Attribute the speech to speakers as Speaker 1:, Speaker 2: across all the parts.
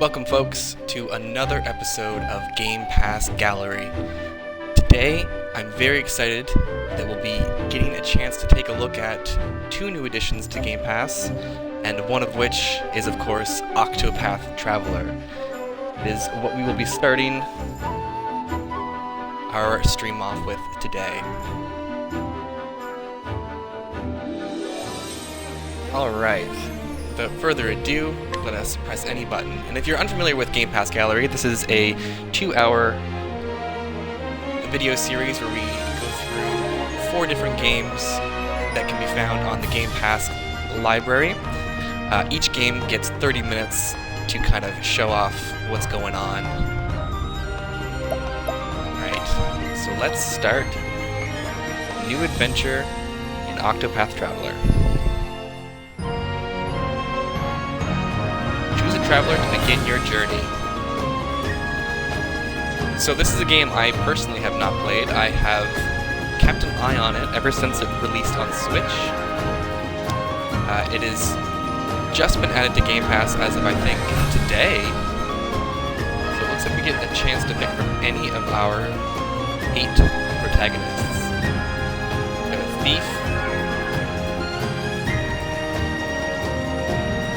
Speaker 1: Welcome, folks, to another episode of Game Pass Gallery. Today, I'm very excited that we'll be getting a chance to take a look at two new additions to Game Pass, and one of which is, of course, Octopath Traveler. It is what we will be starting our stream off with today. Alright, without further ado, let us press any button. And if you're unfamiliar with Game Pass Gallery, this is a 2-hour video series where we go through 4 different games that can be found on the Game Pass library. Each game gets 30 minutes to kind of show off what's going on. Alright, so let's start a new adventure in Octopath Traveler. Choose a traveler to begin your journey. So this is a game I personally have not played. I have kept an eye on it ever since it released on Switch. It has just been added to Game Pass as of, I think, today. So it looks like we get a chance to pick from any of our 8 protagonists. We have a thief.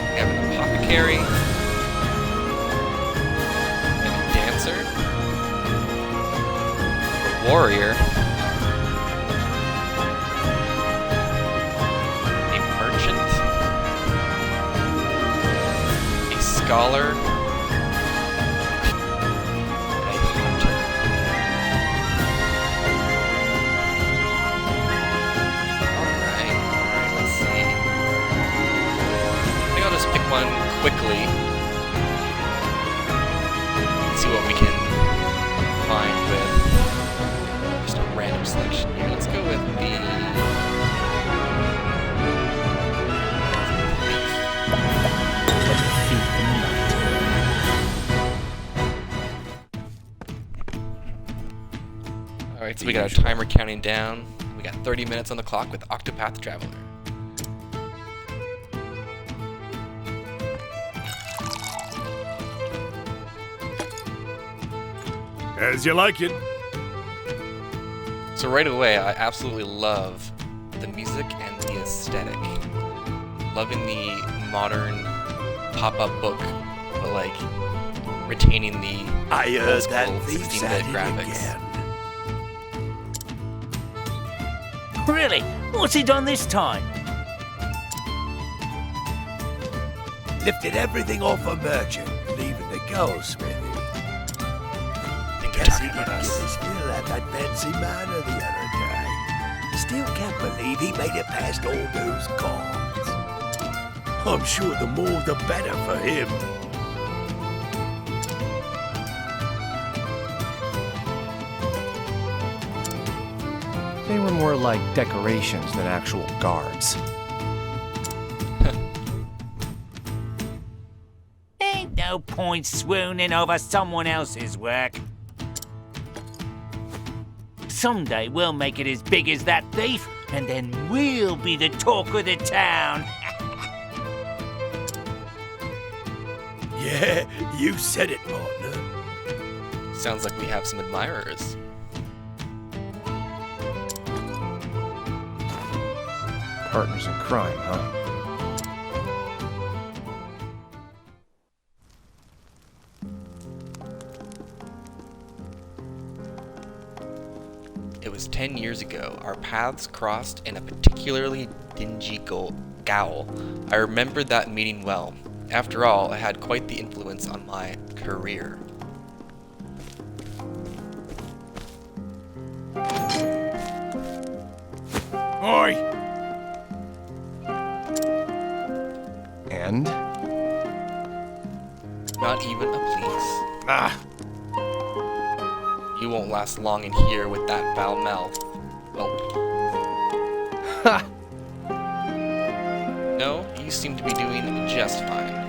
Speaker 1: We have an apothecary. We have a dancer. A warrior. A merchant. A scholar. And a hunter. Alright, let's see. I think I'll just pick one quickly. See what we can find with just a random selection here. Let's go with the Alright, so we got our timer counting down. We got 30 minutes on the clock with Octopath Traveler.
Speaker 2: As you like it.
Speaker 1: So right away, I absolutely love the music and the aesthetic. Loving the modern pop-up book, but like retaining the
Speaker 2: I
Speaker 1: old
Speaker 2: heard
Speaker 1: school
Speaker 2: that thief's
Speaker 1: 16-bit
Speaker 2: at it
Speaker 1: graphics.
Speaker 2: again.
Speaker 3: Really? What's he done this time?
Speaker 2: Lifted everything off a merchant, leaving the goldsmithy.
Speaker 1: Think they're
Speaker 2: Guess he
Speaker 1: talking about
Speaker 2: didn't get
Speaker 1: us.
Speaker 2: his fill at that fancy manor the other day. Still can't believe he made it past all those guards. I'm sure the more the better for him.
Speaker 4: They were more like decorations than actual guards.
Speaker 3: Ain't no point swooning over someone else's work. Someday we'll make it as big as that thief, and then we'll be the talk of the town.
Speaker 2: Yeah, you said it, partner.
Speaker 1: Sounds like we have some admirers.
Speaker 4: Partners in crime, huh?
Speaker 1: It was 10 years ago. Our paths crossed in a particularly dingy gaol. I remembered that meeting well. After all, it had quite the influence on my career.
Speaker 2: Oi!
Speaker 4: And?
Speaker 1: Not even a please.
Speaker 2: Ah,
Speaker 1: You won't last long in here with that foul mouth. Well,
Speaker 4: Ha!
Speaker 1: no, you seem to be doing just fine.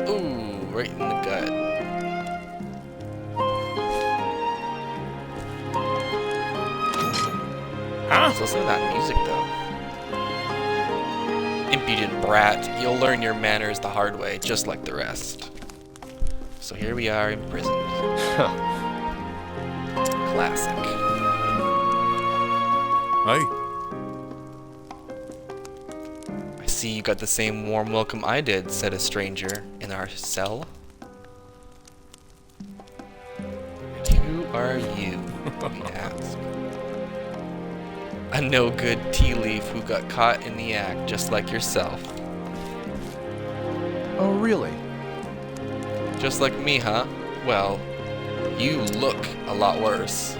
Speaker 1: Ooh, right in the gut.
Speaker 2: huh?
Speaker 1: So listen to that music, though. obedient brat, you'll learn your manners the hard way, just like the rest. So here we are imprisoned. Classic.
Speaker 2: Hey.
Speaker 1: I see you got the same warm welcome I did, said a stranger in our cell. And who are you? We asked. A no-good tea leaf who got caught in the act, just like yourself.
Speaker 4: Oh, really?
Speaker 1: Just like me, huh? Well, you look a lot worse.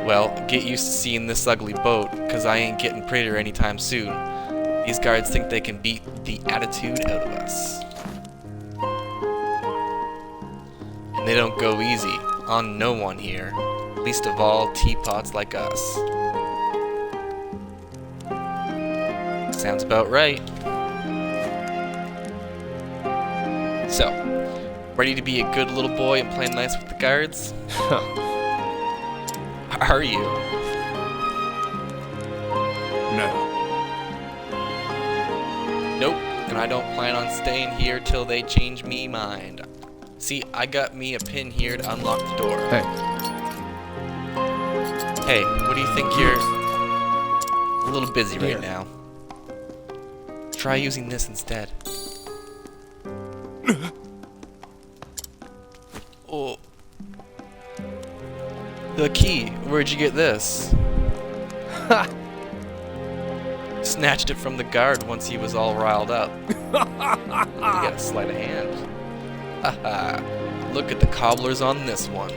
Speaker 1: Well, get used to seeing this ugly boat, cause I ain't getting prettier anytime soon. These guards think they can beat the attitude out of us. And they don't go easy on no one here. Least of all, teapots like us. Sounds about right. So, ready to be a good little boy and play nice with the guards? Are you?
Speaker 2: No.
Speaker 1: Nope, and I don't plan on staying here till they change me mind. See, I got me a pin here to unlock the door.
Speaker 4: Hey,
Speaker 1: Hey, what do you think? You're a little busy right
Speaker 4: Here.
Speaker 1: now. Try using this instead. Oh. The key. Where'd you get this?
Speaker 4: Ha!
Speaker 1: Snatched it from the guard once he was all riled up. You got a sleight of hand. Haha. Look at the cobblers on this one.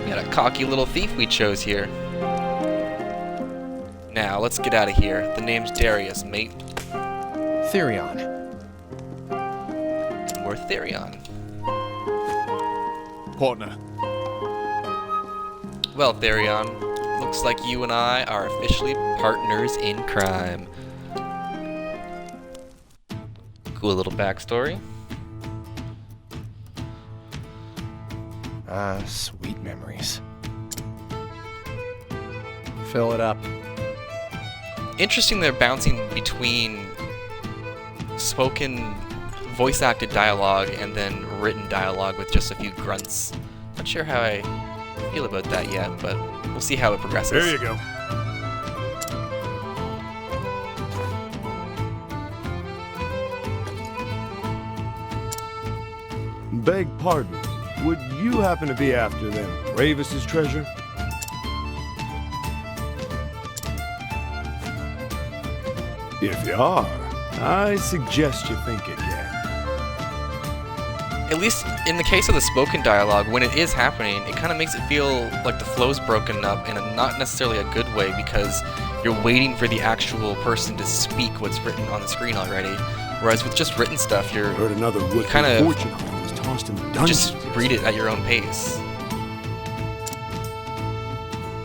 Speaker 1: Got a cocky little thief we chose here. Now, let's get out of here. The name's Darius, mate.
Speaker 4: Therion.
Speaker 1: And we're Therion.
Speaker 2: Partner.
Speaker 1: Well, Therion, looks like you and I are officially partners in crime. Cool little backstory.
Speaker 4: Sweet memories. Fill it up.
Speaker 1: Interesting they're bouncing between spoken, voice-acted dialogue and then written dialogue with just a few grunts. Not sure how I feel about that yet, but we'll see how it progresses.
Speaker 2: There you go. Beg pardon. Would you happen to be after them Ravis's treasure? If you are, I suggest you think again.
Speaker 1: At least in the case of the spoken dialogue, when it is happening, it kind of makes it feel like the flow's broken up in a not necessarily a good way because you're waiting for the actual person to speak what's written on the screen already. Whereas with just written stuff, you're
Speaker 2: Heard another would-be
Speaker 1: kind of
Speaker 2: fortune hunter was tossed in the dungeon.
Speaker 1: just read it at your own pace.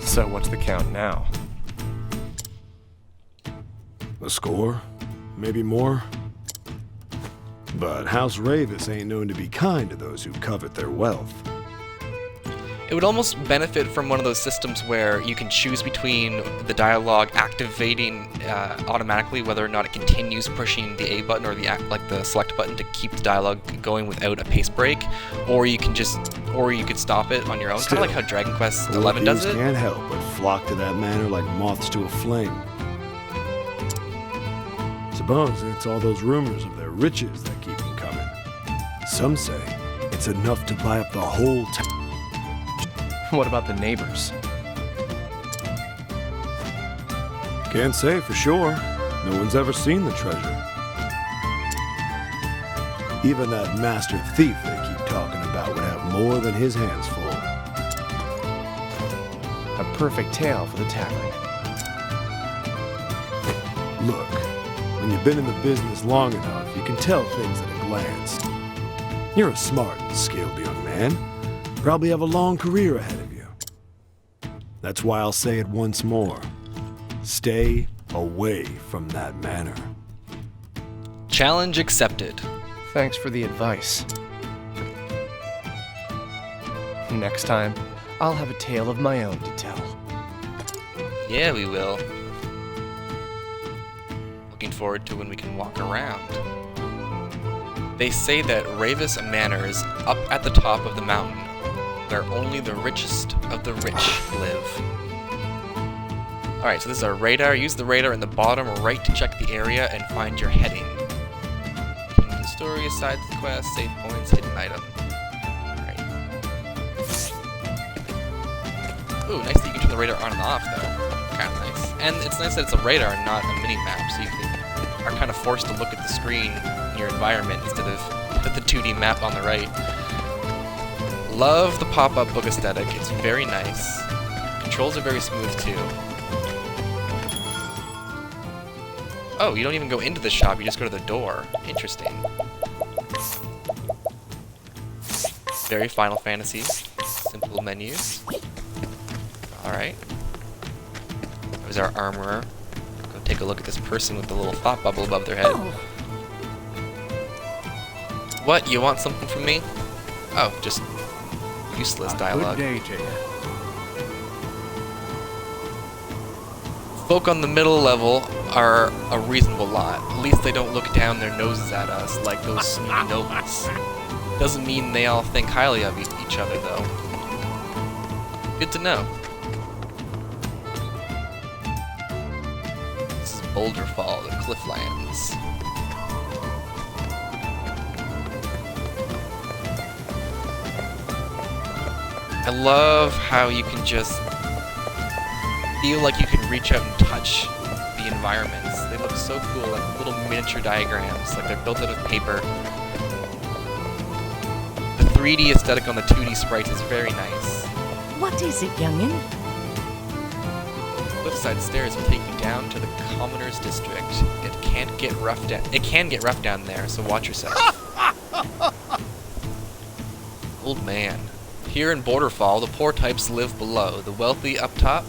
Speaker 4: So what's the count now?
Speaker 2: A score? Maybe more? But House Ravis ain't known to be kind to those who covet their wealth.
Speaker 1: It would almost benefit from one of those systems where you can choose between the dialogue activating automatically whether or not it continues pushing the A button or the select button to keep the dialogue going without a pace break, or you could stop it on your own, kind of like how Dragon Quest XI does it.
Speaker 2: Can't help but flock to that manor like moths to a flame. Suppose it's all those rumors of their riches that keep them coming. Some say it's enough to buy up the whole town.
Speaker 4: What about the neighbors?
Speaker 2: Can't say for sure. No one's ever seen the treasure. Even that master thief they keep talking about would have more than his hands full.
Speaker 4: A perfect tale for the tavern.
Speaker 2: Look, when you've been in the business long enough, you can tell things at a glance. You're a smart and skilled young man. Probably have a long career ahead of you. That's why I'll say it once more. Stay away from that manor.
Speaker 1: Challenge accepted.
Speaker 4: Thanks for the advice. Next time, I'll have a tale of my own to tell.
Speaker 1: Yeah, we will. Looking forward to when we can walk around. They say that Ravis Manor is up at the top of the mountain, where only the richest of the rich live. Alright, so this is our radar. Use the radar in the bottom right to check the area and find your heading. Continue the story, side quest, save points, hidden item. Alright. Ooh, nice that you can turn the radar on and off, though. Kinda nice. And it's nice that it's a radar and not a mini-map, so you are kind of forced to look at the screen in your environment instead of the 2D map on the right. Love the pop-up book aesthetic. It's very nice. Controls are very smooth, too. Oh, you don't even go into the shop, you just go to the door. Interesting. Very Final Fantasy. Simple menus. Alright. There's our armorer. Go take a look at this person with the little thought bubble above their head.
Speaker 5: Oh.
Speaker 1: What? You want something from me? Oh, just useless dialogue.
Speaker 4: Good day to you.
Speaker 1: Folk on the middle level are a reasonable lot. At least they don't look down their noses at us like those snooty nobles. Doesn't mean they all think highly of each other, though. Good to know. This is Boulder Fall, the Clifflands. I love how you can just feel like you can reach out and touch the environments. They look so cool, like little miniature diagrams, like they're built out of paper. The 3D aesthetic on the 2D sprites is very nice.
Speaker 5: What is it, youngin?
Speaker 1: Cliffside stairs will take you down to the Commoner's District. It can get rough down there, so watch yourself. Old man. Here in Borderfall, the poor types live below, the wealthy up top.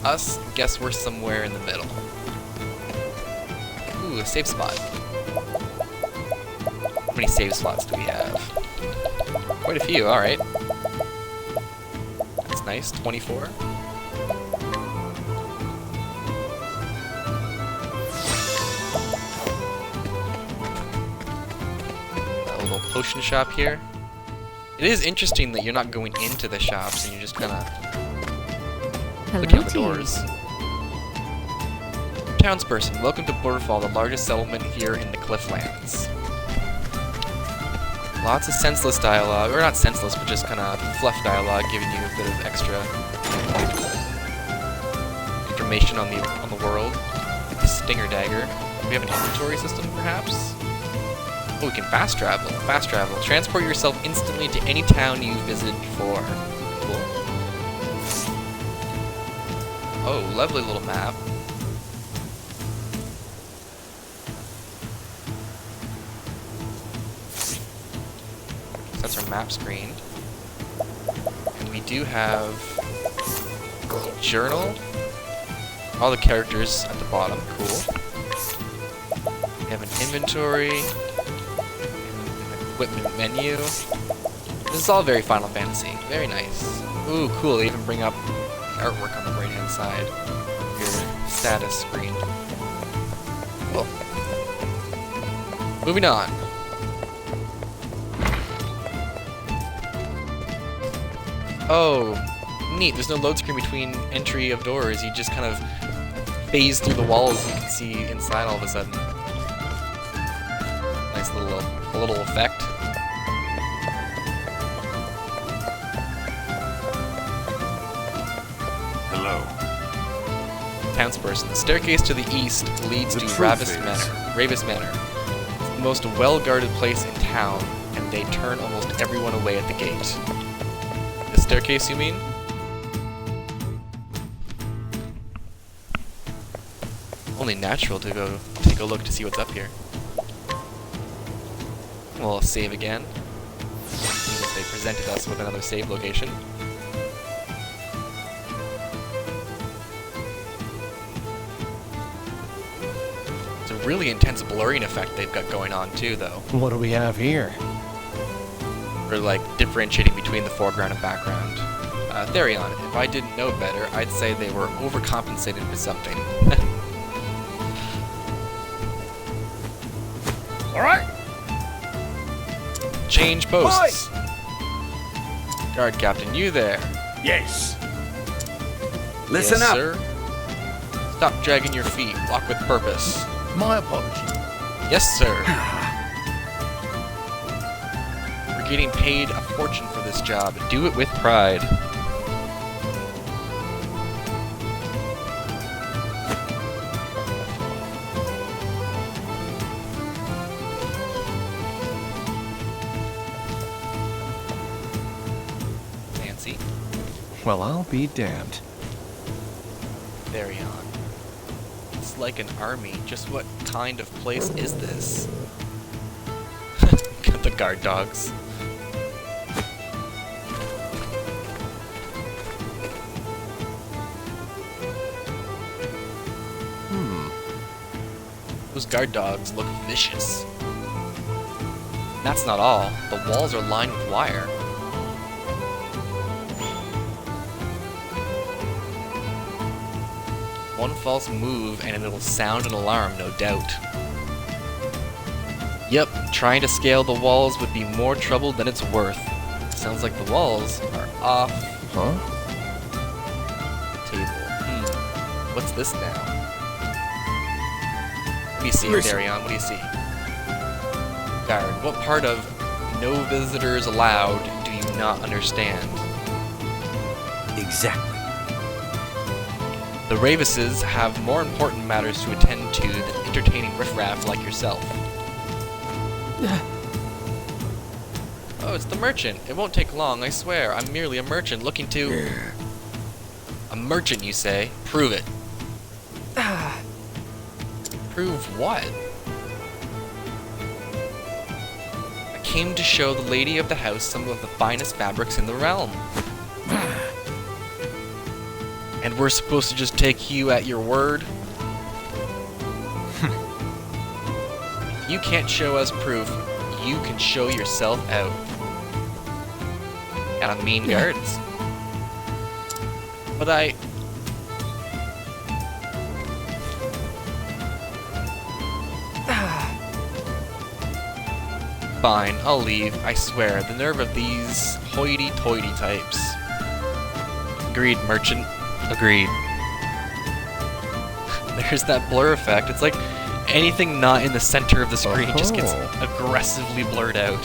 Speaker 1: Us, guess we're somewhere in the middle. Ooh, a save spot. How many save slots do we have? Quite a few, alright. That's nice, 24. A little potion shop here. It is interesting that you're not going into the shops and you're just kind of looking at the doors. Townsperson, welcome to Borderfall, the largest settlement here in the Clifflands. Lots of senseless dialogue, or not senseless, but just kind of fluff dialogue, giving you a bit of extra information on the world. Like the Stinger Dagger. Do we have an inventory system, perhaps? Oh, we can fast travel. Fast travel. Transport yourself instantly to any town you've visited before. Cool. Oh, lovely little map. That's our map screen. And we do have a journal. All the characters at the bottom. Cool. We have an inventory. Equipment menu. This is all very Final Fantasy. Very nice. Ooh, cool. They even bring up artwork on the right-hand side of your status screen. Cool. Moving on. Oh, neat. There's no load screen between entry of doors. You just kind of phase through the walls and you can see inside all of a sudden. Nice little effect.
Speaker 6: Hello.
Speaker 1: Townsperson. The staircase to the east leads to Ravis Manor. The most well-guarded place in town, and they turn almost everyone away at the gate. The staircase, you mean? Only natural to go take a look to see what's up here. We'll save again. They presented us with another save location. It's a really intense blurring effect they've got going on too, though.
Speaker 4: What do we have here?
Speaker 1: Or like differentiating between the foreground and background. Therion, if I didn't know better, I'd say they were overcompensated for something.
Speaker 6: Alright!
Speaker 1: Change posts! Guard Captain, you there?
Speaker 6: Yes.
Speaker 1: Listen up! Sir. Stop dragging your feet. Walk with purpose.
Speaker 6: My apology.
Speaker 1: Yes, sir. We're getting paid a fortune for this job. Do it with pride. Nancy.
Speaker 4: Well, I'll be damned.
Speaker 1: Therion. It's like an army. Just what kind of place is this? Got the guard dogs. Those guard dogs look vicious. That's not all. The walls are lined with wire. One false move and it'll sound an alarm, no doubt. Yep, trying to scale the walls would be more trouble than it's worth. Sounds like the walls are off
Speaker 4: Huh?
Speaker 1: the table. What's this now? What do you see, Therion? What do you see? Guard, what part of no visitors allowed do you not understand?
Speaker 6: Exactly.
Speaker 1: The Ravises have more important matters to attend to than entertaining riffraff like yourself. Oh, it's the merchant. It won't take long, I swear. I'm merely a merchant looking to... A merchant, you say? Prove it. Prove what? I came to show the lady of the house some of the finest fabrics in the realm. And we're supposed to just take you at your word? If you can't show us proof, you can show yourself out. Got a mean guards. But I... Fine, I'll leave. I swear, the nerve of these hoity-toity types. Agreed, merchant. Agreed. There's that blur effect. It's like anything not in the center of the screen just gets aggressively blurred out.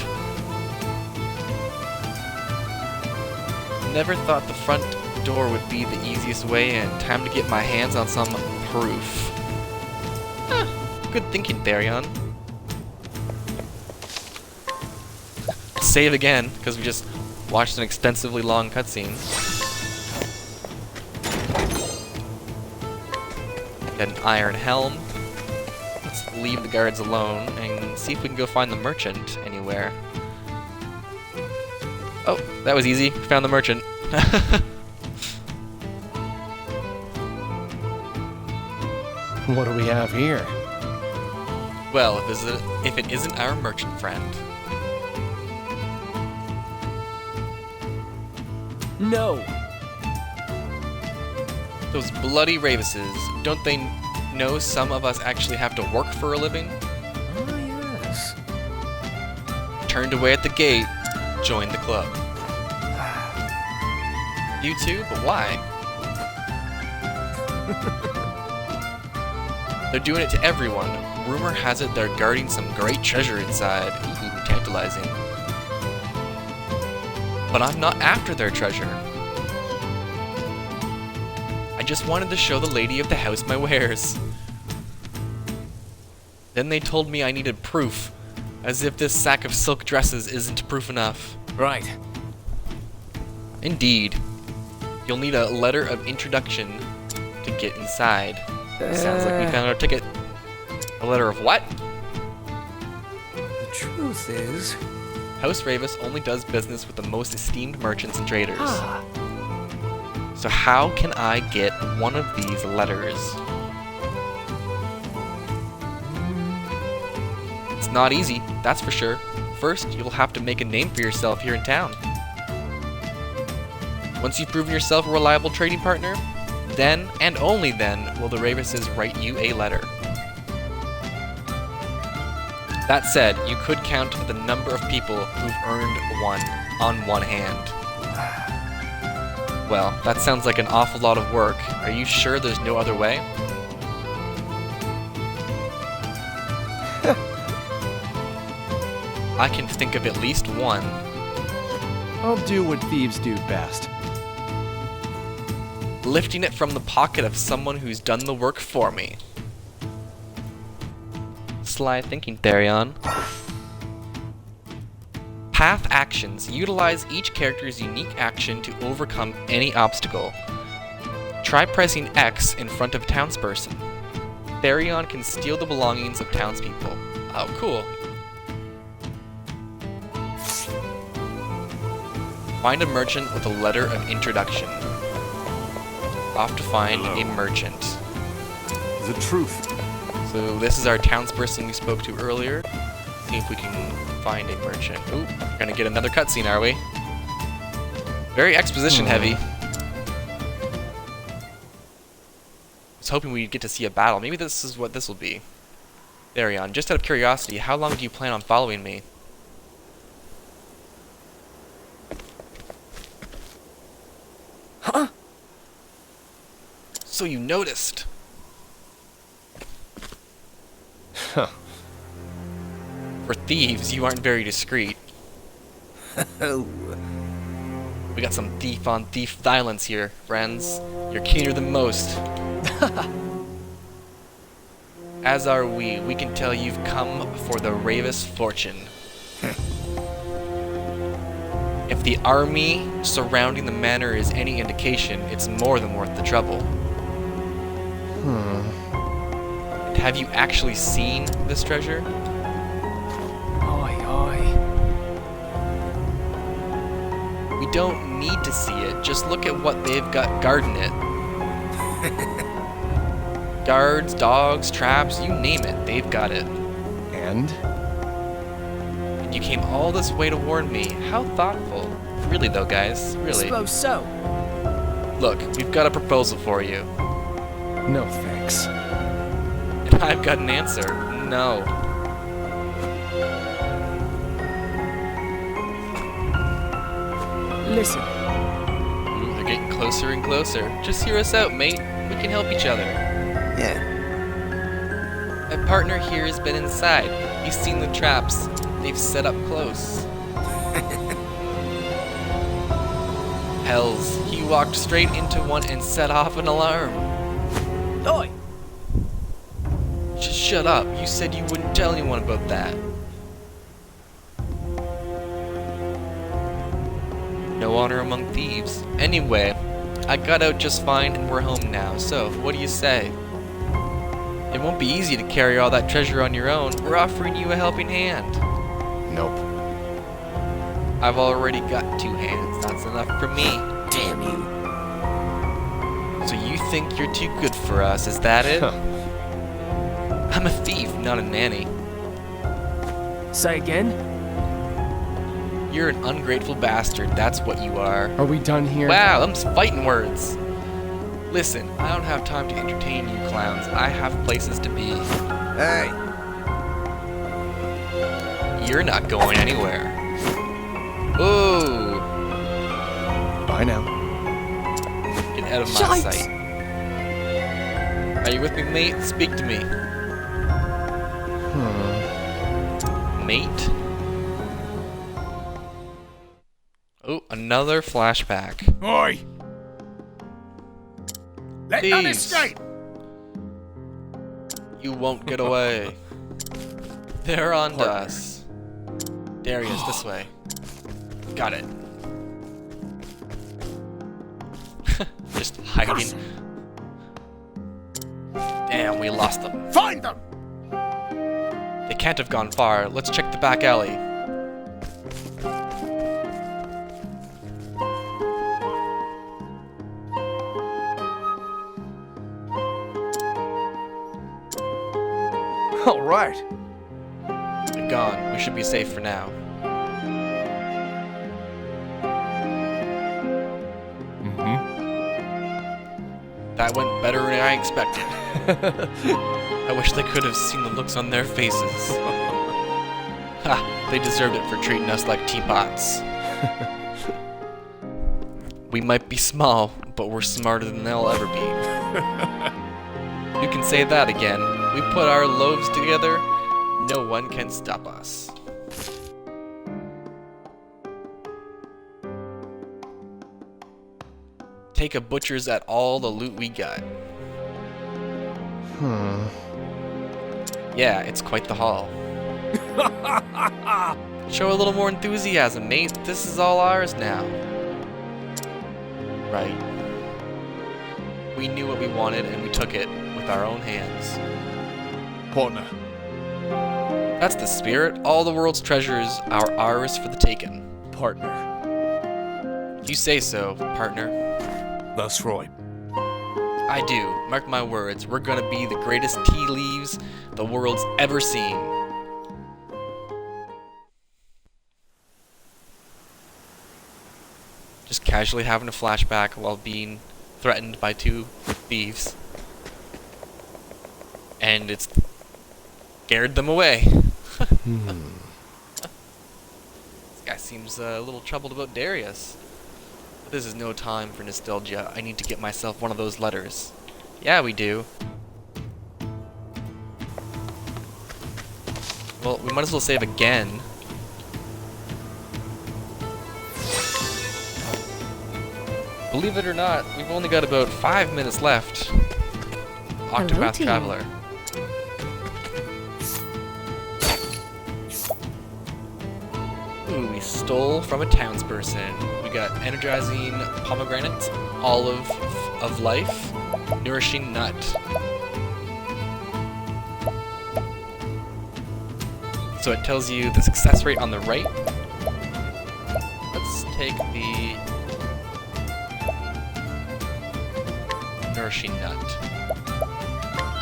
Speaker 1: Never thought the front door would be the easiest way in. Time to get my hands on some proof. Huh. Good thinking, Therion. Save again, because we just watched an extensively long cutscene. Got an iron helm. Let's leave the guards alone and see if we can go find the merchant anywhere. Oh, that was easy. Found the merchant.
Speaker 4: What do we have here?
Speaker 1: Well, if it isn't our merchant friend.
Speaker 4: No.
Speaker 1: Those bloody Ravises, don't they know some of us actually have to work for a living?
Speaker 4: Oh, yes.
Speaker 1: Turned away at the gate, joined the club. You too? But why? They're doing it to everyone. Rumor has it they're guarding some great treasure inside. Ooh, tantalizing. But I'm not after their treasure. I just wanted to show the lady of the house my wares. Then they told me I needed proof, as if this sack of silk dresses isn't proof enough.
Speaker 4: Right.
Speaker 1: Indeed. You'll need a letter of introduction to get inside. Sounds like we found our ticket. A letter of what?
Speaker 6: The truth is...
Speaker 1: House Ravis only does business with the most esteemed merchants and traders. So how can I get one of these letters? It's not easy, that's for sure. First, you'll have to make a name for yourself here in town. Once you've proven yourself a reliable trading partner, then, and only then, will the Ravises write you a letter. That said, you could count the number of people who've earned one on one hand. Well, that sounds like an awful lot of work. Are you sure there's no other way? I can think of at least one.
Speaker 4: I'll do what thieves do best.
Speaker 1: Lifting it from the pocket of someone who's done the work for me. Sly thinking, Therion. Path actions. Utilize each character's unique action to overcome any obstacle. Try pressing X in front of a townsperson. Therion can steal the belongings of townspeople. Oh, cool. Find a merchant with a letter of introduction. Off to find a merchant.
Speaker 2: The truth.
Speaker 1: So this is our townsperson we spoke to earlier. See if we can find a merchant. Ooh, we're gonna get another cutscene, are we? Very exposition heavy. I was hoping we'd get to see a battle. Maybe this is what this will be. Therion, just out of curiosity, how long do you plan on following me?
Speaker 6: Huh?
Speaker 1: So you noticed.
Speaker 4: Huh.
Speaker 1: For thieves, you aren't very discreet.
Speaker 6: Oh.
Speaker 1: We got some thief-on-thief violence here, friends. You're keener than most. As are we. We can tell you've come for the Ravis fortune. If the army surrounding the manor is any indication, it's more than worth the trouble. And have you actually seen this treasure?
Speaker 6: Aye, aye.
Speaker 1: We don't need to see it, just look at what they've got guarding it. Guards, dogs, traps, you name it, they've got it.
Speaker 4: And?
Speaker 1: And you came all this way to warn me. How thoughtful. Really though, guys, really.
Speaker 6: Suppose so.
Speaker 1: Look, we've got a proposal for you.
Speaker 4: No thanks.
Speaker 1: And I've got an answer. No.
Speaker 6: Listen.
Speaker 1: Ooh, they're getting closer and closer. Just hear us out, mate. We can help each other.
Speaker 6: Yeah.
Speaker 1: My partner here has been inside. He's seen the traps. They've set up close. Hells, he walked straight into one and set off an alarm.
Speaker 6: Oi!
Speaker 1: Just shut up. You said you wouldn't tell anyone about that. No honor among thieves. Anyway, I got out just fine and we're home now, so what do you say? It won't be easy to carry all that treasure on your own. We're offering you a helping hand.
Speaker 4: Nope.
Speaker 1: I've already got 2 hands. That's enough for me.
Speaker 6: Damn you.
Speaker 1: So you think you're too good for us, is that it?
Speaker 4: Huh.
Speaker 1: I'm a thief, not a nanny.
Speaker 6: Say again?
Speaker 1: You're an ungrateful bastard, that's what you are.
Speaker 4: Are we done here?
Speaker 1: Wow, them's fighting words. Listen, I don't have time to entertain you clowns. I have places to be.
Speaker 6: Hey.
Speaker 1: You're not going anywhere. Ooh.
Speaker 4: Bye now.
Speaker 1: Get out of my
Speaker 6: Shite.
Speaker 1: sight. Are you with me, mate? Speak to me. Mate? Oh, another flashback.
Speaker 6: Oi! Let none
Speaker 1: Thieves.
Speaker 6: escape!
Speaker 1: You won't get away. They're on to us. Darius, this way. Got it. Just hiding. Damn, we lost them.
Speaker 6: Find them!
Speaker 1: They can't have gone far. Let's check the back alley.
Speaker 4: All right.
Speaker 1: They're gone. We should be safe for now. That went better than I expected. I wish they could have seen the looks on their faces. Ha! They deserved it for treating us like teapots. We might be small, but we're smarter than they'll ever be. You can say that again. We put our loaves together, no one can stop us. Take a butcher's at all the loot we got. Yeah, it's quite the haul. Show a little more enthusiasm, mate. This is all ours now. Right. We knew what we wanted and we took it with our own hands.
Speaker 2: Partner.
Speaker 1: That's the spirit. All the world's treasures are ours for the taking.
Speaker 2: Partner.
Speaker 1: You say so, partner.
Speaker 2: That's right.
Speaker 1: I do. Mark my words. We're gonna be the greatest tea leaves the world's ever seen. Just casually having a flashback while being threatened by two thieves. And it's scared them away. This guy seems a little troubled about Darius. But this is no time for nostalgia. I need to get myself one of those letters. Yeah, we do. Well, we might as well save again. Believe it or not, we've only got about 5 minutes left. Octopath
Speaker 5: to you.
Speaker 1: Traveler. Ooh, we stole from a townsperson. We got energizing pomegranate, olive of life, nourishing nut. So it tells you the success rate on the right. Let's take the nourishing nut.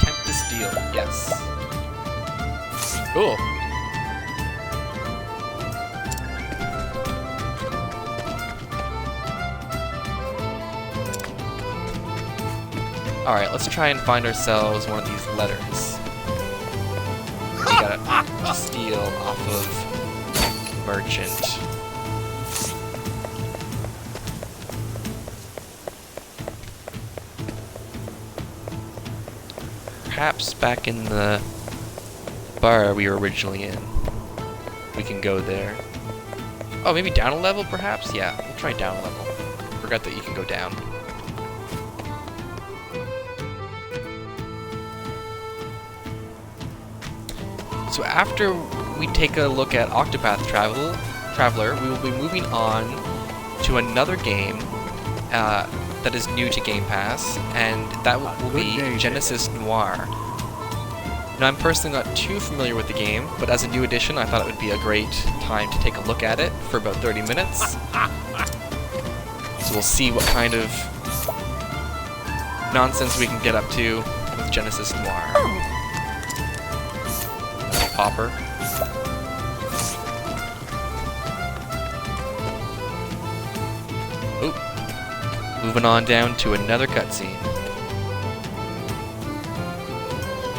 Speaker 1: Attempt to steal. Yes. Cool. Alright, let's try and find ourselves one of these letters. We gotta steal off of merchant. Perhaps back in the bar we were originally in. We can go there. Oh, maybe down a level perhaps? Yeah, we'll try down a level. Forgot that you can go down. So after we take a look at Octopath Traveler, we will be moving on to another game that is new to Game Pass, and that will be Genesis Noir. Now, I'm personally not too familiar with the game, but as a new addition, I thought it would be a great time to take a look at it for about 30 minutes. So we'll see what kind of nonsense we can get up to with Genesis Noir. Popper. Oop. Moving on down to another cutscene.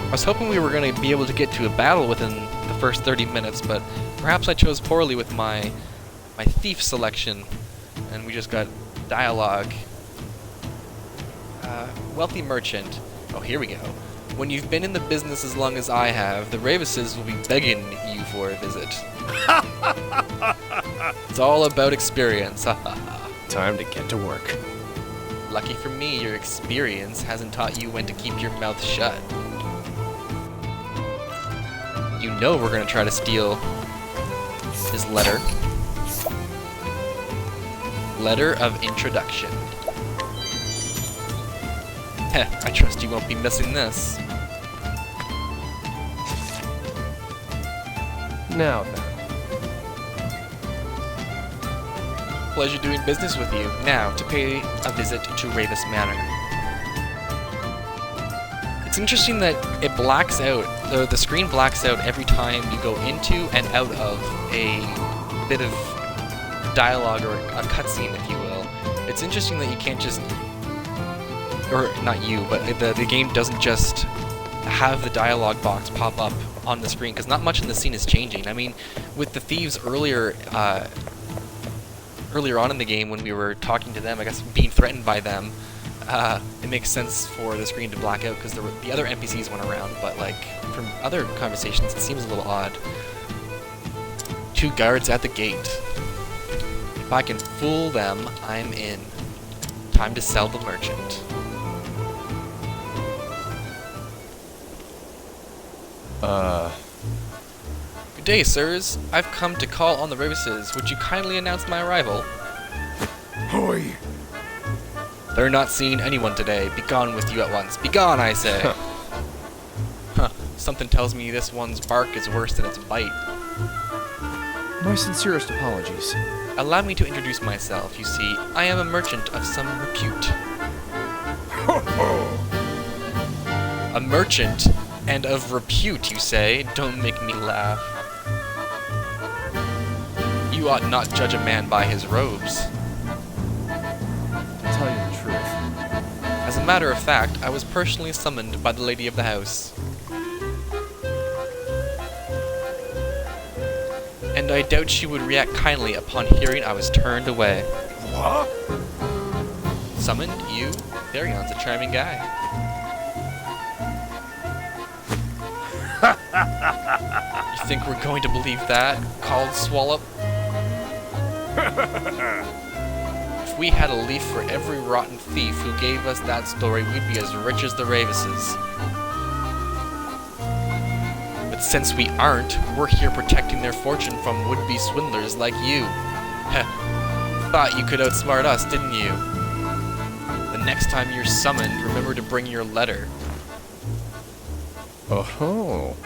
Speaker 1: I was hoping we were going to be able to get to a battle within the first 30 minutes, but perhaps I chose poorly with my thief selection, and we just got dialogue. Wealthy merchant. Oh, here we go. When you've been in the business as long as I have, the Ravises will be begging you for a visit. It's all about experience.
Speaker 4: Time to get to work.
Speaker 1: Lucky for me, your experience hasn't taught you when to keep your mouth shut. You know we're gonna try to steal his letter. Letter of introduction. Heh, I trust you won't be missing this.
Speaker 4: Now then.
Speaker 1: Pleasure doing business with you. Now, to pay a visit to Ravis Manor. It's interesting that it blacks out, the screen blacks out every time you go into and out of a bit of dialogue or a cutscene, if you will. It's interesting that you can't just or not you, but the game doesn't just have the dialogue box pop up on the screen, because not much in the scene is changing. I mean, with the thieves earlier on in the game when we were talking to them, I guess being threatened by them, it makes sense for the screen to black out because the other NPCs went around, but like from other conversations it seems a little odd. 2 guards at the gate. If I can fool them, I'm in. Time to sell the merchant. Good day, sirs. I've come to call on the Ravises. Would you kindly announce my arrival?
Speaker 2: Hoi!
Speaker 1: They're not seeing anyone today. Begone with you at once. Begone, I say! Huh. Something tells me this one's bark is worse than its bite.
Speaker 4: My sincerest apologies.
Speaker 1: Allow me to introduce myself. You see, I am a merchant of some repute. A merchant and of repute, you say? Don't make me laugh. You ought not judge a man by his robes.
Speaker 4: To tell you the truth.
Speaker 1: As a matter of fact, I was personally summoned by the lady of the house. And I doubt she would react kindly upon hearing I was turned away.
Speaker 2: What?
Speaker 1: Summoned? You? Therion's a charming guy. You think we're going to believe that? Called Swallow? If we had a leaf for every rotten thief who gave us that story, we'd be as rich as the Ravises. But since we aren't, we're here protecting their fortune from would-be swindlers like you. Heh. Thought you could outsmart us, didn't you? The next time you're summoned, remember to bring your letter.
Speaker 4: Oh-ho.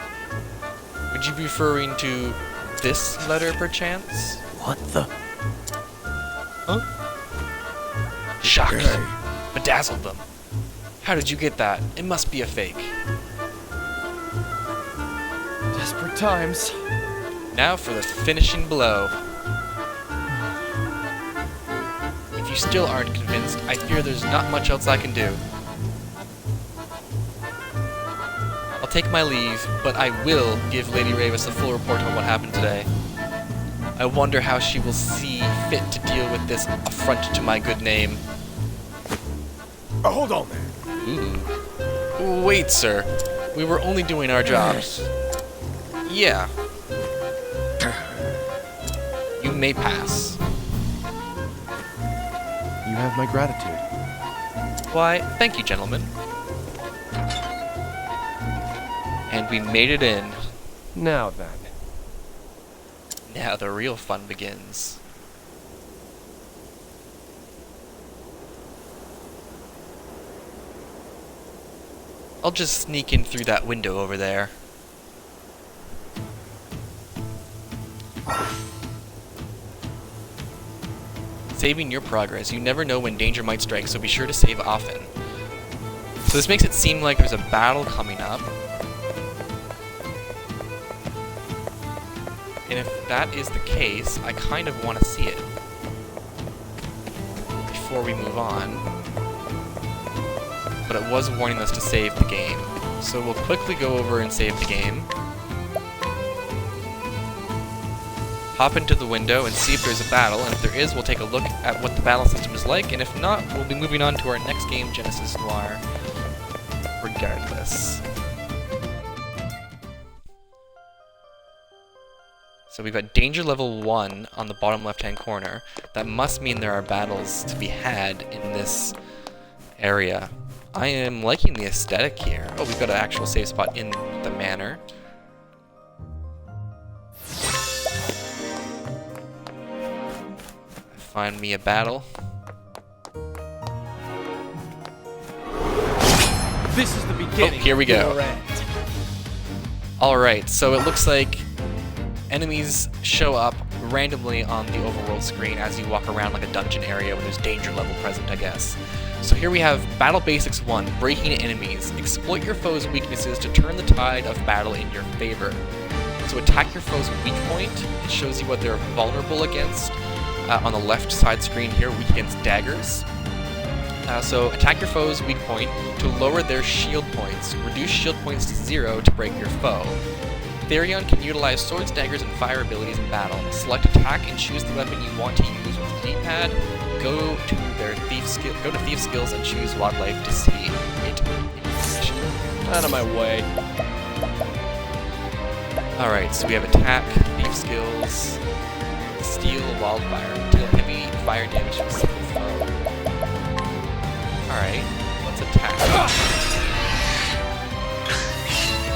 Speaker 1: Would you be referring to this letter, perchance?
Speaker 6: What the?
Speaker 1: Huh? Shocked.
Speaker 2: Hey.
Speaker 1: Bedazzled them. How did you get that? It must be a fake.
Speaker 4: Desperate times.
Speaker 1: Now for the finishing blow. If you still aren't convinced, I fear there's not much else I can do. I'll take my leave, but I will give Lady Ravis a full report on what happened today. I wonder how she will see fit to deal with this affront to my good name.
Speaker 2: Hold on there.
Speaker 1: Ooh. Wait, sir. We were only doing our jobs. Yeah. You may pass.
Speaker 4: You have my gratitude.
Speaker 1: Why, thank you, gentlemen. And we made it in.
Speaker 4: Now then.
Speaker 1: Now the real fun begins. I'll just sneak in through that window over there. Saving your progress. You never know when danger might strike, so be sure to save often. So this makes it seem like there's a battle coming up. And if that is the case, I kind of want to see it before we move on. But it was warning us to save the game. So we'll quickly go over and save the game. Hop into the window and see if there's a battle, and if there is, we'll take a look at what the battle system is like, and if not, we'll be moving on to our next game, Genesis Noir, regardless. So we've got danger level 1 on the bottom left-hand corner. That must mean there are battles to be had in this area. I am liking the aesthetic here. Oh, we've got an actual save spot in the manor. Find me a battle.
Speaker 6: This is the beginning.
Speaker 1: Oh, here we go.
Speaker 6: of your end.
Speaker 1: Alright, so it looks like enemies show up randomly on the overworld screen as you walk around like a dungeon area where there's danger level present, I guess. So here we have Battle Basics 1, Breaking Enemies. Exploit your foe's weaknesses to turn the tide of battle in your favor. So attack your foe's weak point. It shows you what they're vulnerable against. On the left side screen here, weak against daggers. So attack your foe's weak point to lower their shield points. Reduce shield points to 0 to break your foe. Therion can utilize swords, daggers, and fire abilities in battle. Select attack and choose the weapon you want to use with the D-pad. Go to thief skills and choose wildlife to see it in action.
Speaker 6: Out of my way.
Speaker 1: Alright, so we have attack, thief skills, steel, wildfire. Deal heavy fire damage to a single foe. Alright, let's attack.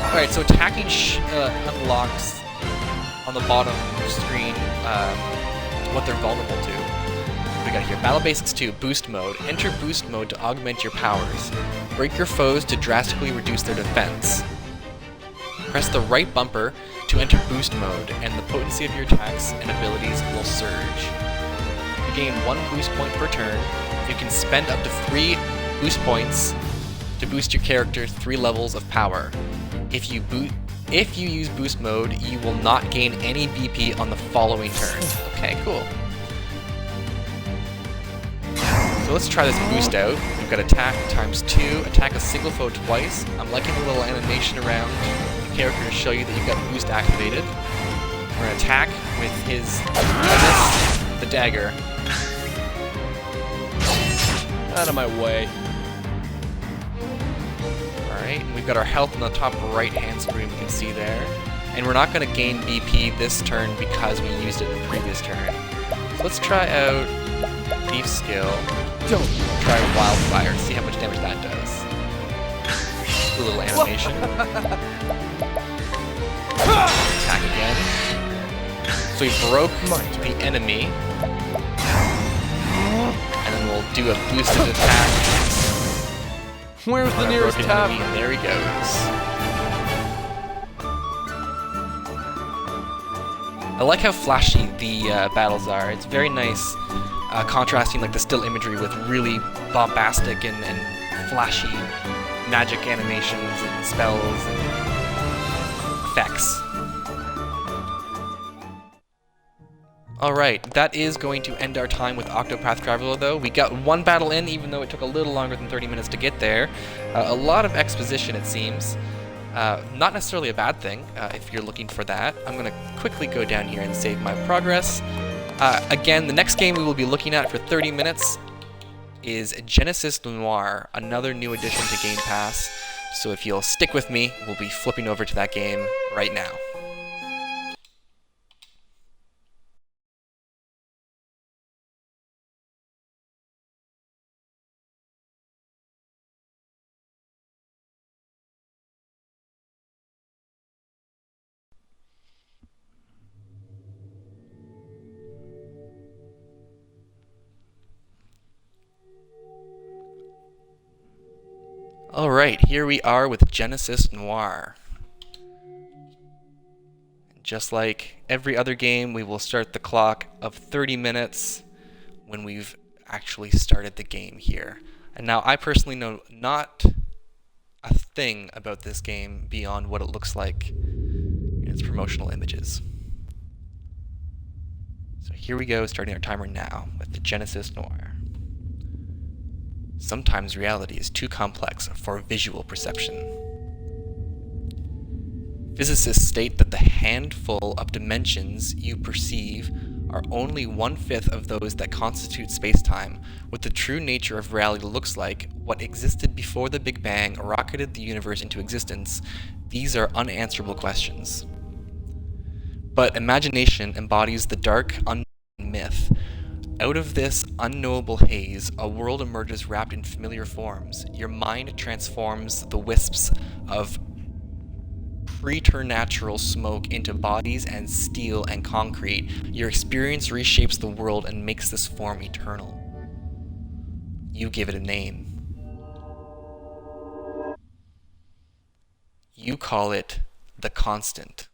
Speaker 1: Alright, so attacking unlocks on the bottom screen what they're vulnerable to. What do we got here? Battle Basics 2, Boost Mode. Enter Boost Mode to augment your powers. Break your foes to drastically reduce their defense. Press the right bumper to enter Boost Mode, and the potency of your attacks and abilities will surge. You gain 1 boost point per turn. You can spend up to 3 boost points to boost your character 3 levels of power. If you use Boost Mode, you will not gain any BP on the following turn. Okay, cool. So let's try this boost out. We've got attack times 2, attack a single foe twice. I'm liking the little animation around the character to show you that you've got boost activated. We're going to attack with his the dagger.
Speaker 6: Out of my way.
Speaker 1: Alright, and we've got our health on the top right hand screen, we can see there. And we're not going to gain BP this turn because we used it in the previous turn. So let's try out Thief Skill. Try Wildfire, see how much damage that does. A little animation. Attack again. So we broke the enemy. And then we'll do a boosted attack.
Speaker 6: Where's the nearest tavern?
Speaker 1: And there he goes. I like how flashy the battles are. It's very nice, contrasting like the still imagery with really bombastic and flashy magic animations and spells and effects. Alright, that is going to end our time with Octopath Traveler though. We got 1 battle in, even though it took a little longer than 30 minutes to get there. A lot of exposition, it seems. Not necessarily a bad thing, if you're looking for that. I'm going to quickly go down here and save my progress. Again, the next game we will be looking at for 30 minutes is Genesis Noir, another new addition to Game Pass. So if you'll stick with me, we'll be flipping over to that game right now. Alright, here we are with Genesis Noir. Just like every other game, we will start the clock of 30 minutes when we've actually started the game here. And now I personally know not a thing about this game beyond what it looks like in its promotional images. So here we go, starting our timer now with the Genesis Noir. Sometimes reality is too complex for visual perception. Physicists state that the handful of dimensions you perceive are only 1/5 of those that constitute space-time. What the true nature of reality looks like, what existed before the Big Bang rocketed the universe into existence, these are unanswerable questions. But imagination embodies the dark, unknown myth. Out of this unknowable haze, a world emerges wrapped in familiar forms. Your mind transforms the wisps of preternatural smoke into bodies and steel and concrete. Your experience reshapes the world and makes this form eternal. You give it a name. You call it the Constant.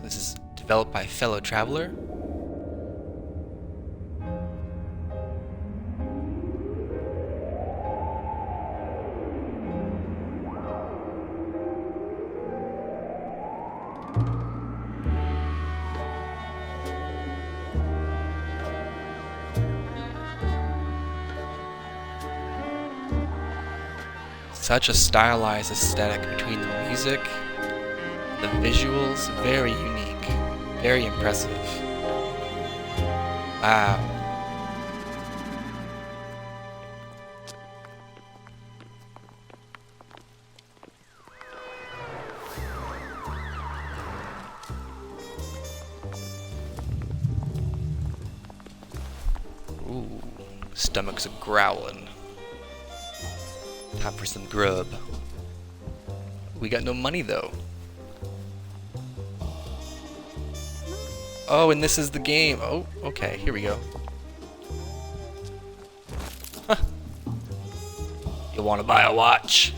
Speaker 1: This is developed by fellow Traveler. Such a stylized aesthetic between the music, the visuals, very unique, very impressive. Wow. Ooh, stomachs are growling. Time for some grub. We got no money though. Oh, and this is the game. Oh, okay, here we go. Huh. You want to buy a watch?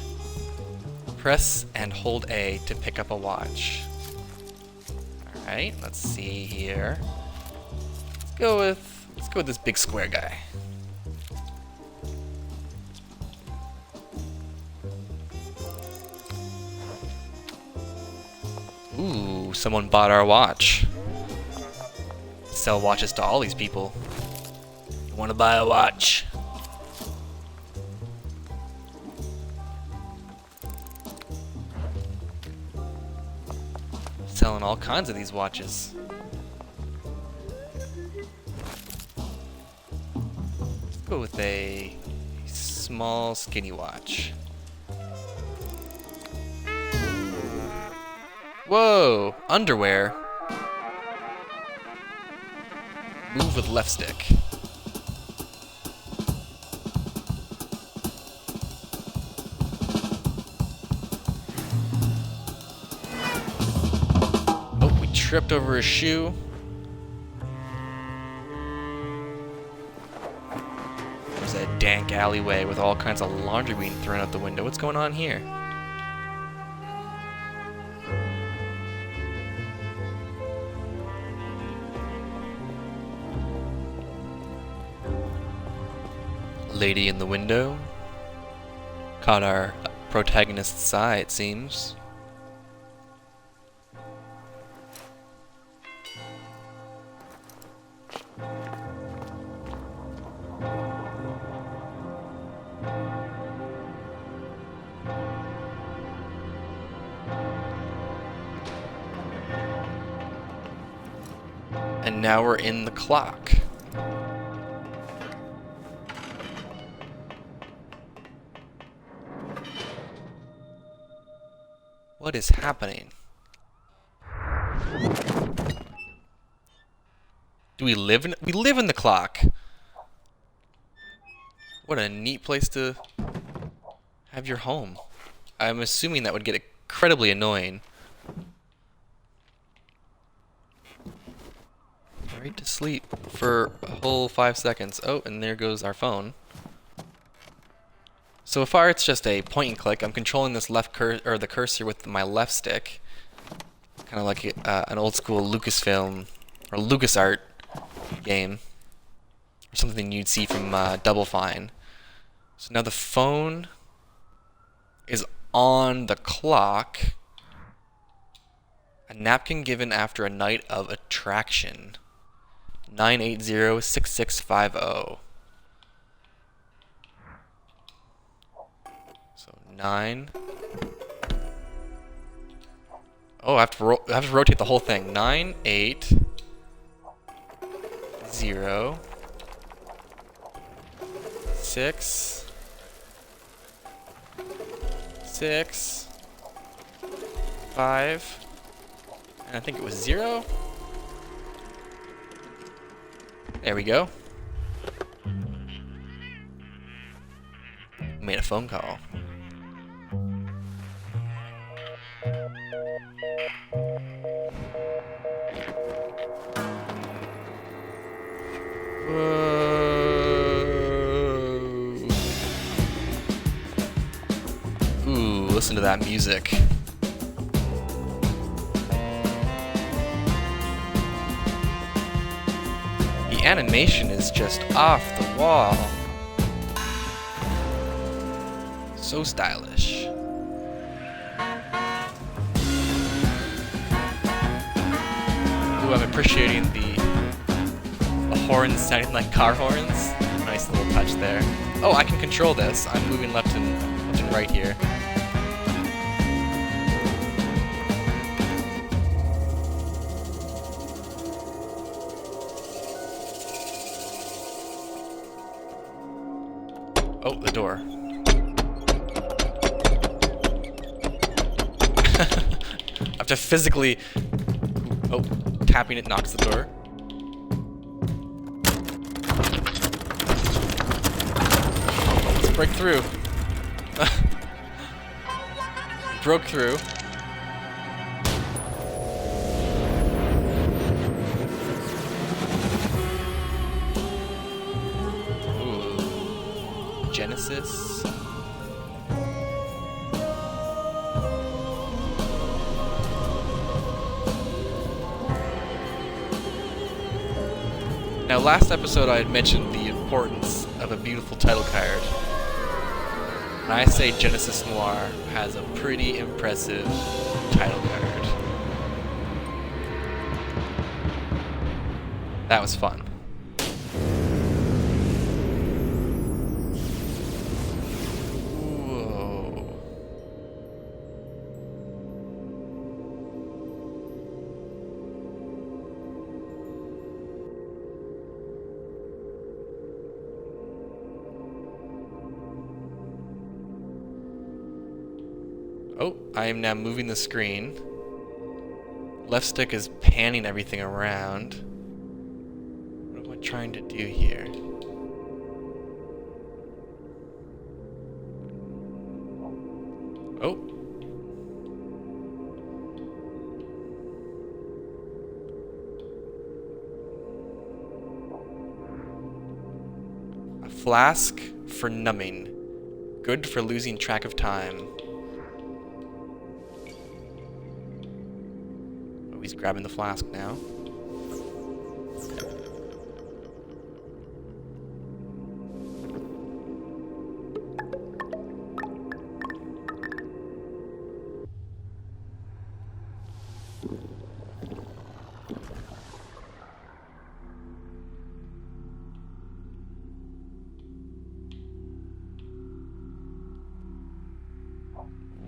Speaker 1: Press and hold A to pick up a watch. Alright, let's see here. Let's go with this big square guy. Ooh, someone bought our watch. Sell watches to all these people. You want to buy a watch? Selling all kinds of these watches. Let's go with a small skinny watch. Whoa! Underwear. Move with left stick. Oh, we tripped over a shoe. There's a dank alleyway with all kinds of laundry being thrown out the window. What's going on here? Lady in the window. Caught our protagonist's eye, it seems. And now we're in the clock. What is happening? Do we live in the clock? What a neat place to have your home. I'm assuming that would get incredibly annoying. Right to sleep for a whole 5 seconds. Oh, and there goes our phone. So far, it's just a point and click. I'm controlling this the cursor with my left stick, kind of like an old school Lucasfilm or LucasArt game, or something you'd see from Double Fine. So now the phone is on the clock. A napkin given after a night of attraction. 980-6650. So 9. Oh, I have to rotate the whole thing. 9 8 0 6 6 5. And I think it was 0. There we go. Made a phone call. Whoa. Ooh, listen to that music. The animation is just off the wall. So stylish. Ooh, I'm appreciating the horns sounding like car horns. Nice little touch there. Oh, I can control this. I'm moving left and right here. Oh, the door. I have to physically... Oh, tapping it knocks the door. Let's break through. Broke through. Ooh. Genesis. Now, last episode I had mentioned the importance of a beautiful title card. And I say Genesis Noir has a pretty impressive title card. That was fun. Whoa. Oh, I am now moving the screen. Left stick is panning everything around. What am I trying to do here? Oh. A flask for numbing. Good for losing track of time. He's grabbing the flask now.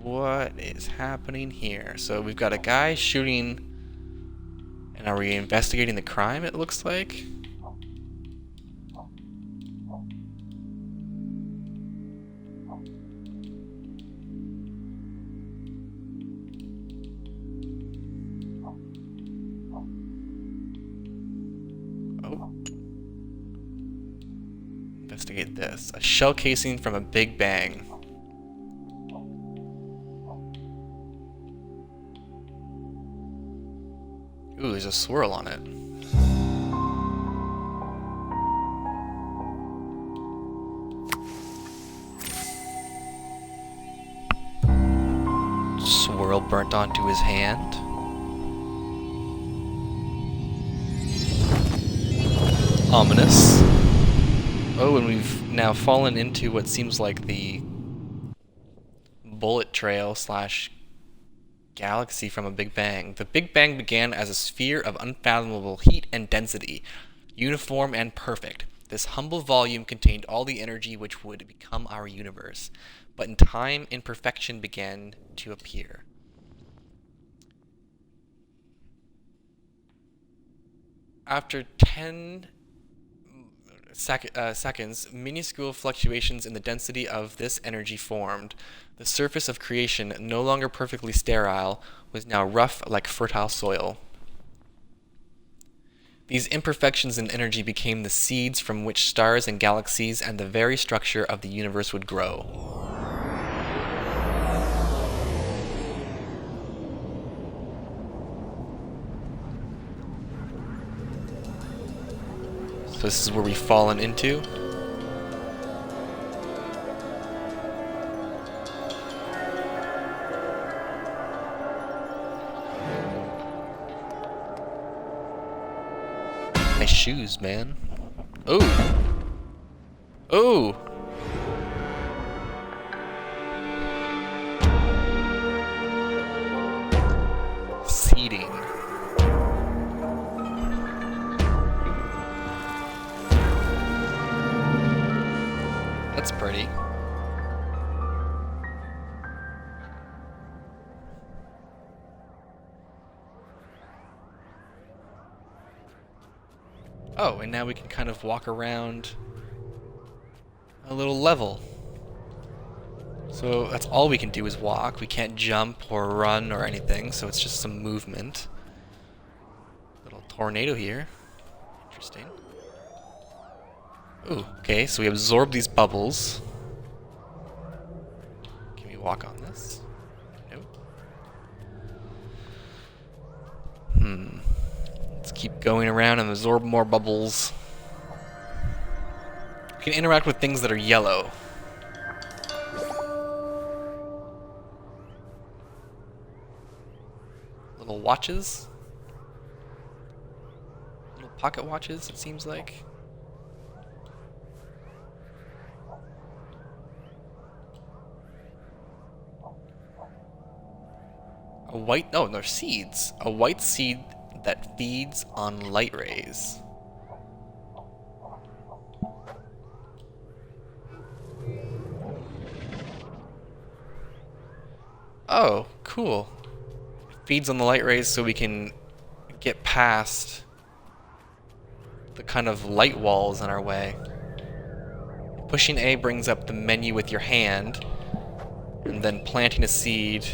Speaker 1: What is happening here? So we've got a guy shooting. And are we investigating the crime, it looks like? Oh. Investigate this. A shell casing from a Big Bang. Ooh, there's a swirl on it. Swirl burnt onto his hand. Ominous. Oh, and we've now fallen into what seems like the bullet trail slash galaxy from a Big Bang. The Big Bang began as a sphere of unfathomable heat and density, uniform and perfect. This humble volume contained all the energy which would become our universe. But in time, imperfection began to appear. After 10 seconds, minuscule fluctuations in the density of this energy formed. The surface of creation, no longer perfectly sterile, was now rough like fertile soil. These imperfections in energy became the seeds from which stars and galaxies and the very structure of the universe would grow. So this is where we've fallen into. Nice shoes, man. Oh. Oh. Seating. That's pretty. Oh, and now we can kind of walk around a little level. So that's all we can do is walk. We can't jump or run or anything, so it's just some movement. Little tornado here. Interesting. Ooh, okay, so we absorb these bubbles. Can we walk on this? Nope. Let's keep going around and absorb more bubbles. We can interact with things that are yellow. Little watches. Little pocket watches, it seems like. A white, oh, they're seeds. A white seed that feeds on light rays. Oh, cool. It feeds on the light rays so we can get past the kind of light walls in our way. Pushing A brings up the menu with your hand, and then planting a seed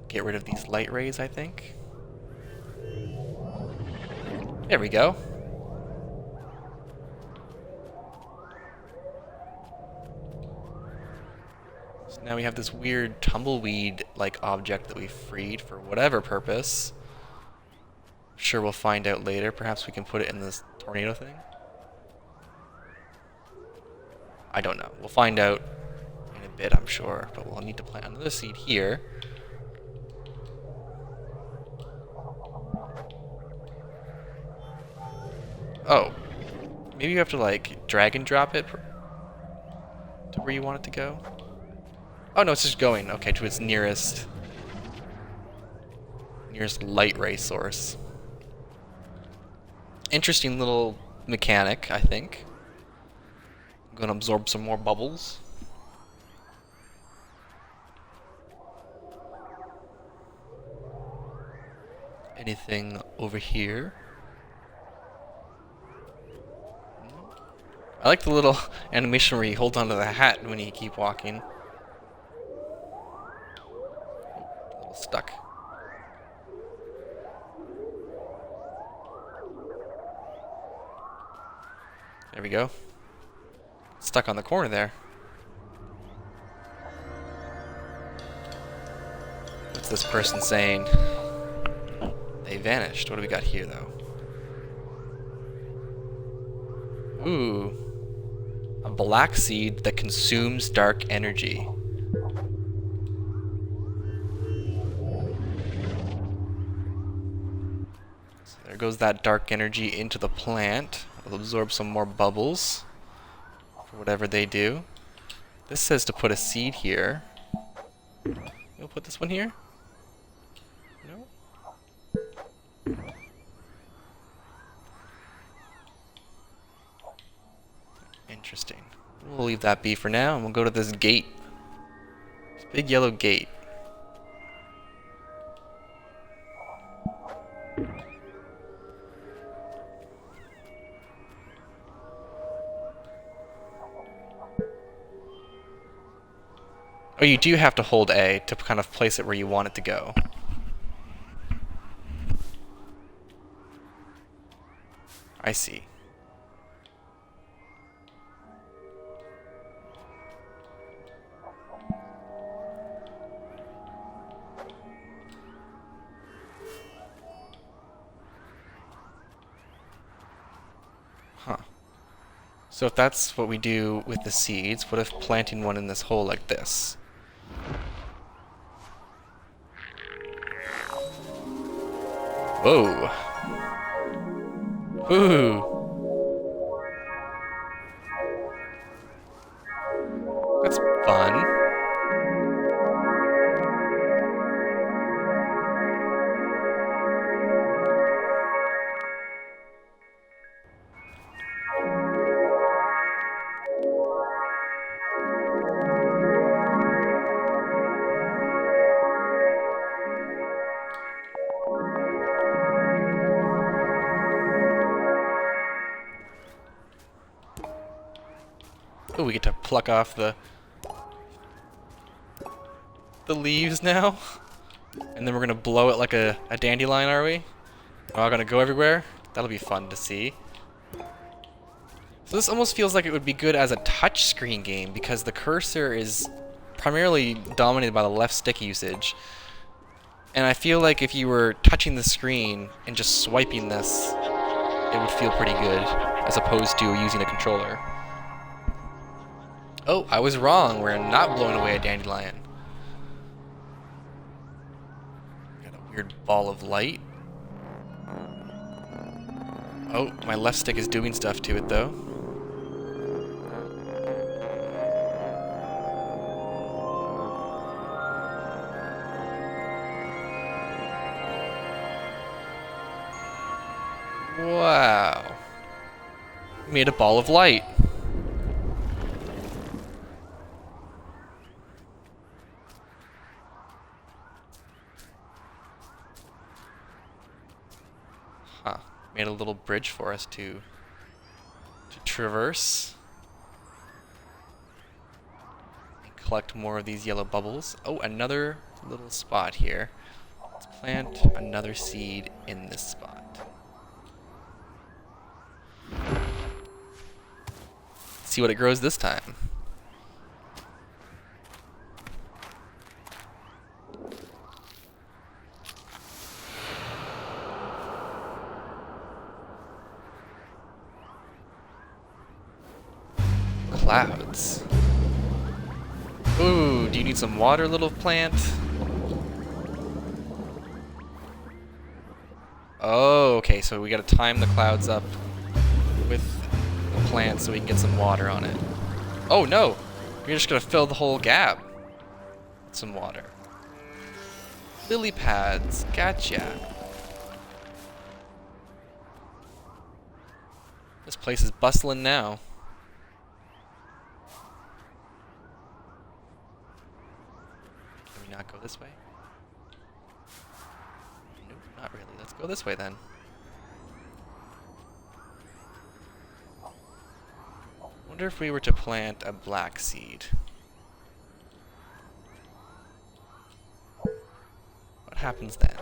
Speaker 1: get rid of these light rays, I think. There we go. So now we have this weird tumbleweed-like object that we freed for whatever purpose. I'm sure we'll find out later. Perhaps we can put it in this tornado thing. I don't know. We'll find out in a bit, I'm sure. But we'll need to plant another seed here. Oh, maybe you have to like drag and drop it to where you want it to go. Oh no, it's just going, okay, to its nearest light ray source. Interesting little mechanic, I think. I'm gonna absorb some more bubbles. Anything over here? I like the little animation where you hold onto the hat when you keep walking. A little stuck. There we go. Stuck on the corner there. What's this person saying? They vanished. What do we got here, though? Ooh. A black seed that consumes dark energy. So there goes that dark energy into the plant. It'll absorb some more bubbles for whatever they do. This says to put a seed here. You'll put this one here? No? Interesting. We'll leave that be for now, and we'll go to this gate. This big yellow gate. Oh, you do have to hold A to kind of place it where you want it to go. I see. Huh. So if that's what we do with the seeds, what if planting one in this hole like this? Whoa. Ooh. That's fun. we get to pluck off the leaves now. And then we're gonna blow it like a dandelion, are we? We're all gonna go everywhere? That'll be fun to see. So this almost feels like it would be good as a touchscreen game because the cursor is primarily dominated by the left stick usage. And I feel like if you were touching the screen and just swiping this, it would feel pretty good as opposed to using a controller. Oh, I was wrong. We're not blowing away a dandelion. Got a weird ball of light. Oh, my left stick is doing stuff to it though. Wow. Made a ball of light. Huh. Made a little bridge for us to traverse. And collect more of these yellow bubbles. Oh, another little spot here. Let's plant another seed in this spot. See what it grows this time. Clouds. Ooh, do you need some water, little plant? Oh, okay, so we gotta time the clouds up with the plant so we can get some water on it. Oh no! You're just gonna fill the whole gap with some water. Lily pads, gotcha. This place is bustling now. Can we not go this way? Nope, not really. Let's go this way then. Wonder if we were to plant a black seed. What happens then?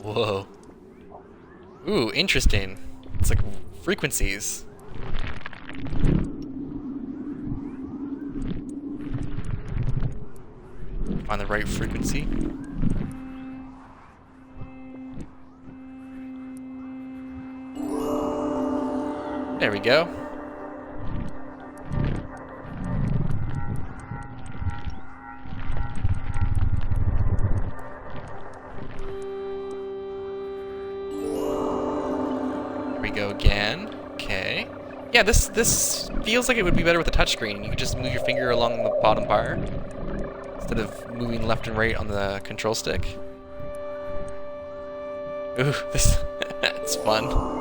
Speaker 1: Whoa. Ooh, interesting. It's like frequencies. Find the right frequency. There we go. There we go again. Okay. Yeah, this feels like it would be better with a touchscreen. You could just move your finger along the bottom bar instead of moving left and right on the control stick. Ooh, that's fun.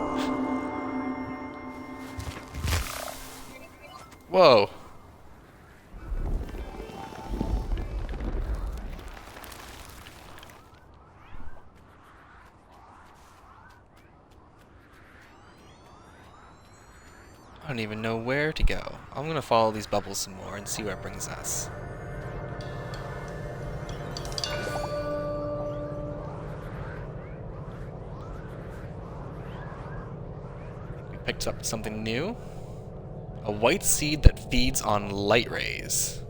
Speaker 1: Whoa. I don't even know where to go. I'm gonna follow these bubbles some more and see where it brings us. We picked up something new. A white seed that feeds on light rays.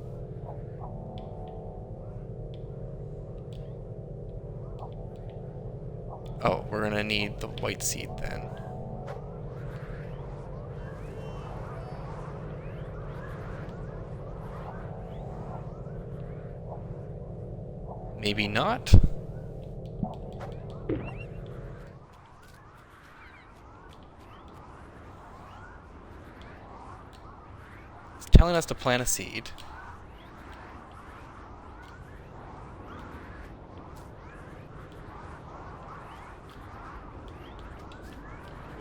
Speaker 1: Oh, we're gonna need the white seed then. Maybe not. Telling us to plant a seed.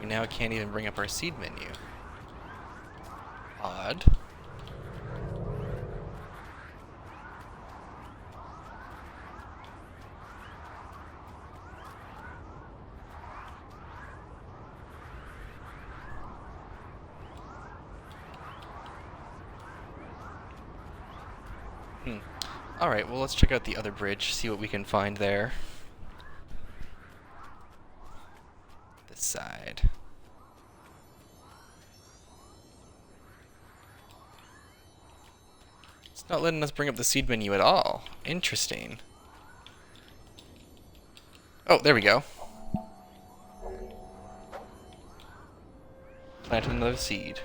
Speaker 1: We now can't even bring up our seed menu. Odd. Alright, well let's check out the other bridge, see what we can find there. This side. It's not letting us bring up the seed menu at all. Interesting. Oh, there we go. Plant another seed.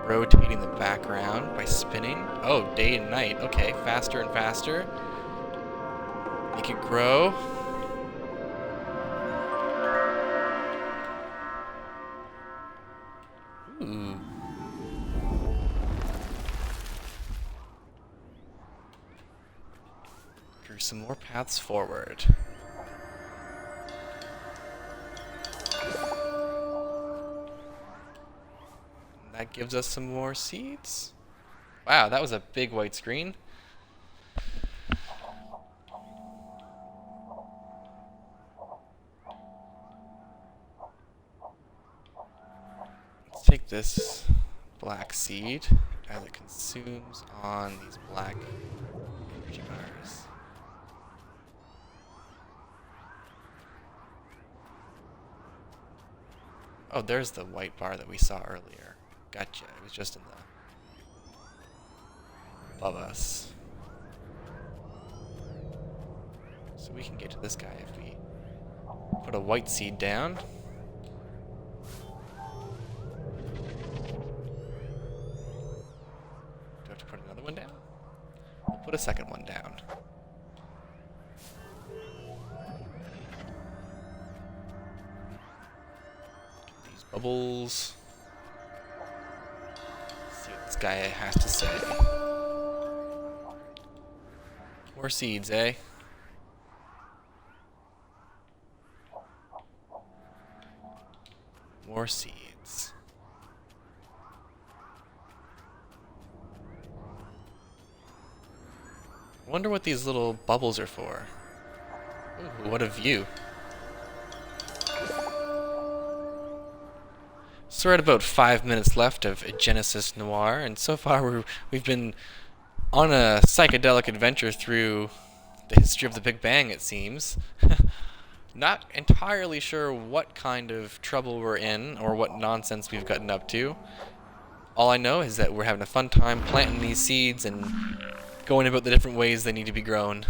Speaker 1: Rotating the background by spinning. Oh, day and night. Okay, faster and faster. Make it grow. Ooh. Drew some more paths forward. That gives us some more seeds. Wow, that was a big white screen. Let's take this black seed as it consumes on these black energy bars. Oh, there's the white bar that we saw earlier. Gotcha. It was just in the above us. So we can get to this guy if we put a white seed down. Do I have to put another one down? We'll put a second one down. Get these bubbles. This guy has to say. More seeds, eh? More seeds. Wonder what these little bubbles are for. Ooh, what a view. So we're at about 5 minutes left of Genesis Noir, and so far we've been on a psychedelic adventure through the history of the Big Bang, it seems. Not entirely sure what kind of trouble we're in, or what nonsense we've gotten up to. All I know is that we're having a fun time planting these seeds and going about the different ways they need to be grown.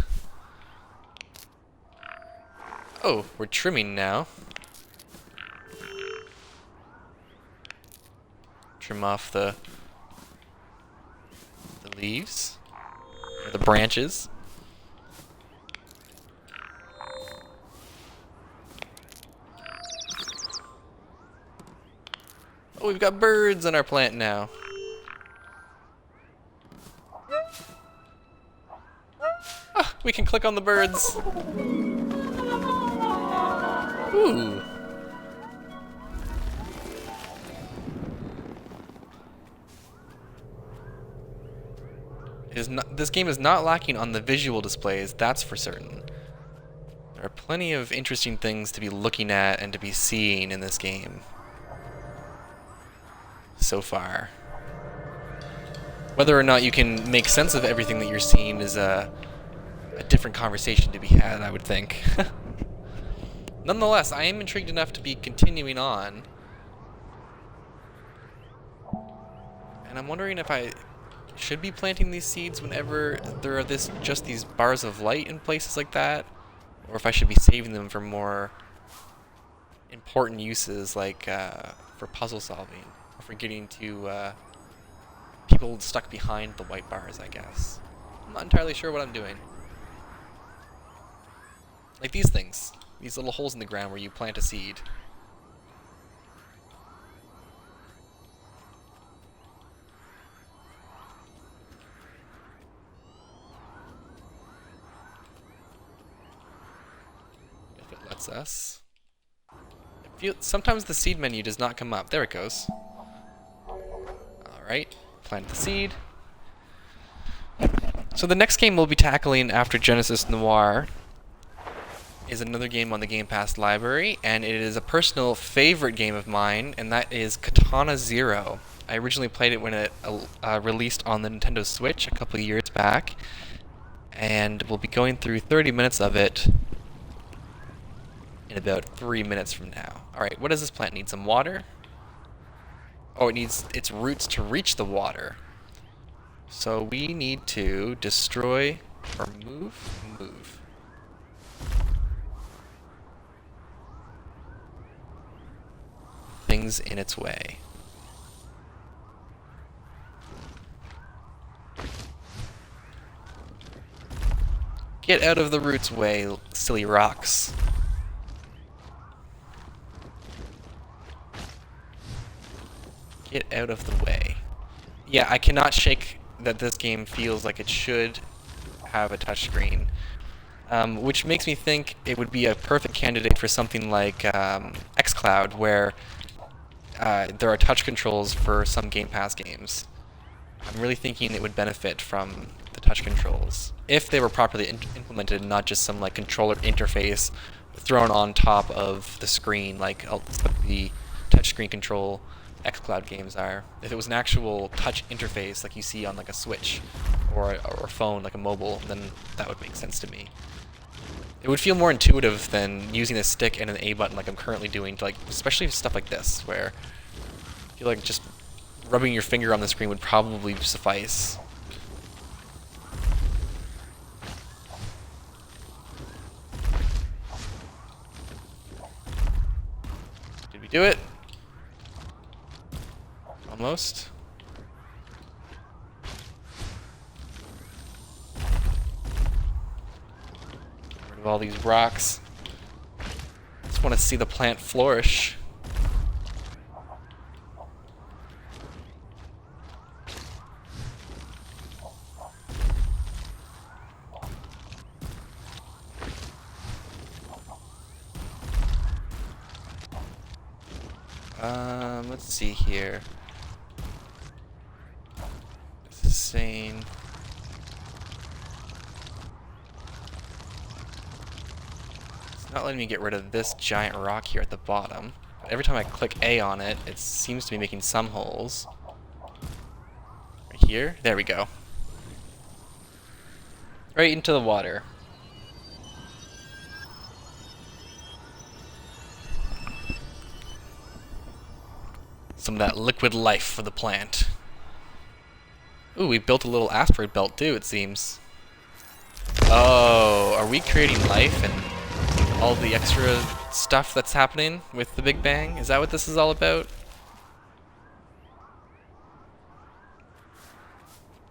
Speaker 1: Oh, we're trimming now. Trim off the leaves, or the branches. Oh, we've got birds on our plant now. Ah, we can click on the birds. Ooh. This game is not lacking on the visual displays, that's for certain. There are plenty of interesting things to be looking at and to be seeing in this game so far. Whether or not you can make sense of everything that you're seeing is a different conversation to be had, I would think. Nonetheless, I am intrigued enough to be continuing on. And I'm wondering if I should be planting these seeds whenever there are just these bars of light in places like that, or if I should be saving them for more important uses, like for puzzle solving, or for getting to people stuck behind the white bars, I guess. I'm not entirely sure what I'm doing. Like these things, these little holes in the ground where you plant a seed. Us. Sometimes the seed menu does not come up. There it goes. Alright, plant the seed. So the next game we'll be tackling after Genesis Noir is another game on the Game Pass library, and it is a personal favorite game of mine, and that is Katana Zero. I originally played it when it released on the Nintendo Switch a couple of years back, and we'll be going through 30 minutes of it in about 3 minutes from now. Alright, what does this plant need? Some water? Oh, it needs its roots to reach the water. So we need to destroy or move. Things in its way. Get out of the roots way, silly rocks. Get out of the way. Yeah, I cannot shake that this game feels like it should have a touchscreen, which makes me think it would be a perfect candidate for something like xCloud, where there are touch controls for some Game Pass games. I'm really thinking it would benefit from the touch controls if they were properly implemented, and not just some like controller interface thrown on top of the screen like the touchscreen control xCloud games are. If it was an actual touch interface like you see on like a Switch or a phone, like a mobile, then that would make sense to me. It would feel more intuitive than using a stick and an A button like I'm currently doing, to like, especially stuff like this, where I feel like just rubbing your finger on the screen would probably suffice. Did we do it? Almost. Get rid of all these rocks. Just want to see the plant flourish. Let's see here. This is saying it's not letting me get rid of this giant rock here at the bottom. But every time I click A on it, it seems to be making some holes. Right here? There we go. Right into the water. Some of that liquid life for the plant. Ooh, we built a little asteroid belt too, it seems. Oh, are we creating life and all the extra stuff that's happening with the Big Bang? Is that what this is all about?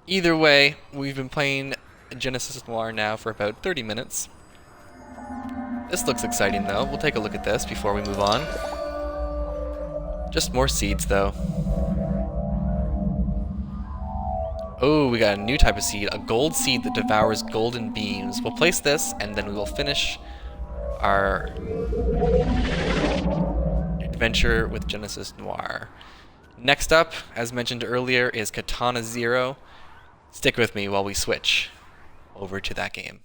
Speaker 1: Either way, we've been playing Genesis Noir now for about 30 minutes. This looks exciting though. We'll take a look at this before we move on. Just more seeds, though. Oh, we got a new type of seed, a gold seed that devours golden beams. We'll place this, and then we will finish our adventure with Genesis Noir. Next up, as mentioned earlier, is Katana Zero. Stick with me while we switch over to that game.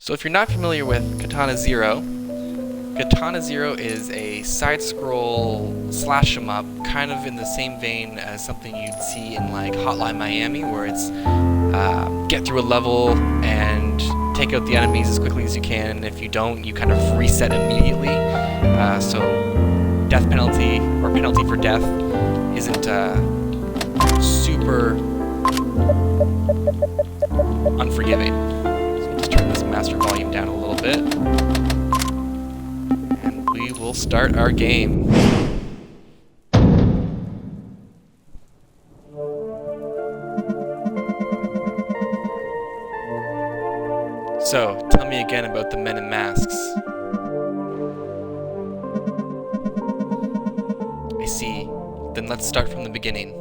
Speaker 1: So if you're not familiar with Katana Zero is a side-scroll slash-em-up, kind of in the same vein as something you'd see in like Hotline Miami, where it's get through a level and take out the enemies as quickly as you can, and if you don't, you kind of reset immediately. So death penalty, or penalty for death, isn't super unforgiving. So we'll just turn this master volume down a little bit. And we will start our game. So, tell me again about the men in masks. I see. Then let's start from the beginning.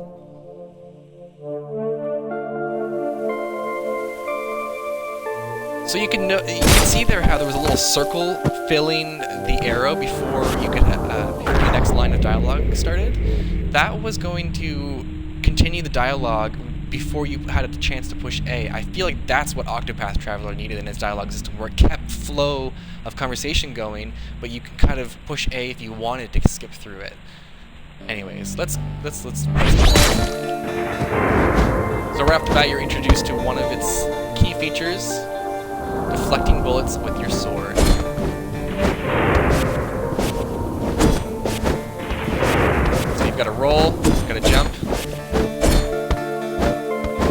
Speaker 1: So you can see there how there was a little circle filling the arrow before you could before the next line of dialogue started. That was going to continue the dialogue before you had the chance to push A. I feel like that's what Octopath Traveler needed in its dialogue system, where it kept flow of conversation going, but you can kind of push A if you wanted to skip through it. Anyways, let's. So right off the bat, you're introduced to one of its key features: deflecting bullets with your sword. So you've got to roll, you've got to jump.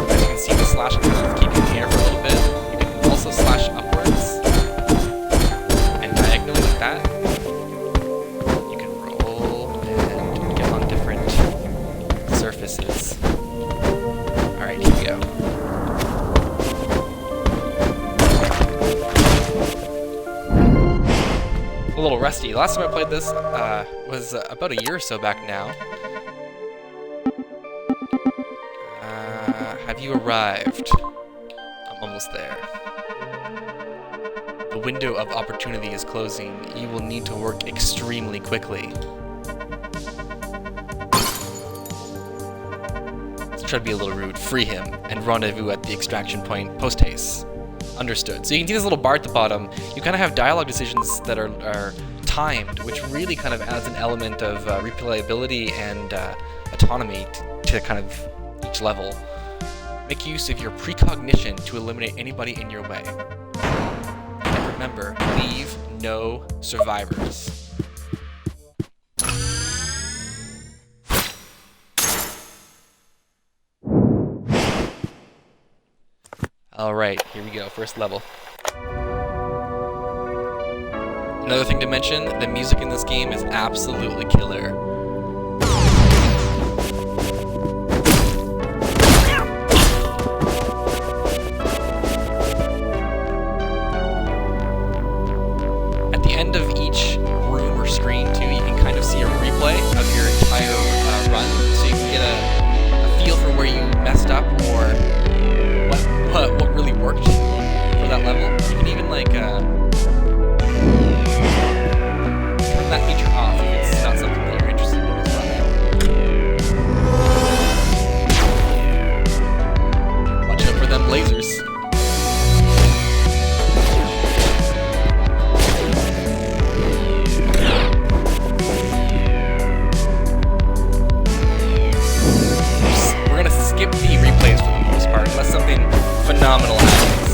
Speaker 1: As you can see, the slash can keep you in the air for a little bit. You can also slash upwards and diagonally like that. You can roll and get on different surfaces. Alright, here we go. A little rusty. Last time I played this was about a year or so back now. Have you arrived? I'm almost there. The window of opportunity is closing. You will need to work extremely quickly. Let's try to be a little rude. Free him and rendezvous at the extraction point post-haste. Understood. So you can see this little bar at the bottom. You kind of have dialogue decisions that are timed, which really kind of adds an element of replayability and autonomy to kind of each level. Make use of your precognition to eliminate anybody in your way. And remember, leave no survivors. Alright, here we go, first level. Another thing to mention, the music in this game is absolutely killer. At the end of each room or screen, too, you can kind of see a replay of your entire run, so you can get a feel for where you messed up or what really worked for that level. You can even like turn that feature off if it's not something that you're interested in as well. Watch out for them lasers. We're gonna skip the replays for the most part, unless something phenomenal happens.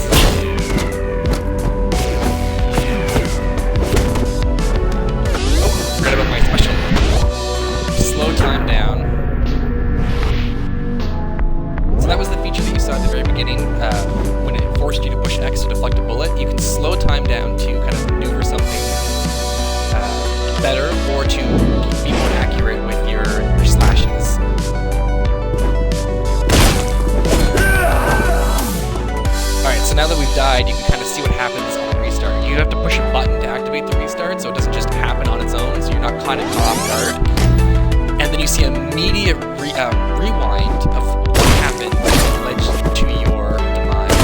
Speaker 1: Oh, forgot about my special. Slow time down. So that was the feature that you saw at the very beginning when it forced you to push X to deflect a bullet. You can slow time down to kind of maneuver something better or to be more accurate with your slashes. Alright, so now that we've died, you can kind of see what happens on a restart. You have to push a button to activate the restart, so it doesn't just happen on its own, so you're not kind of caught off guard. And then you see immediate rewind of what happened that led to your demise.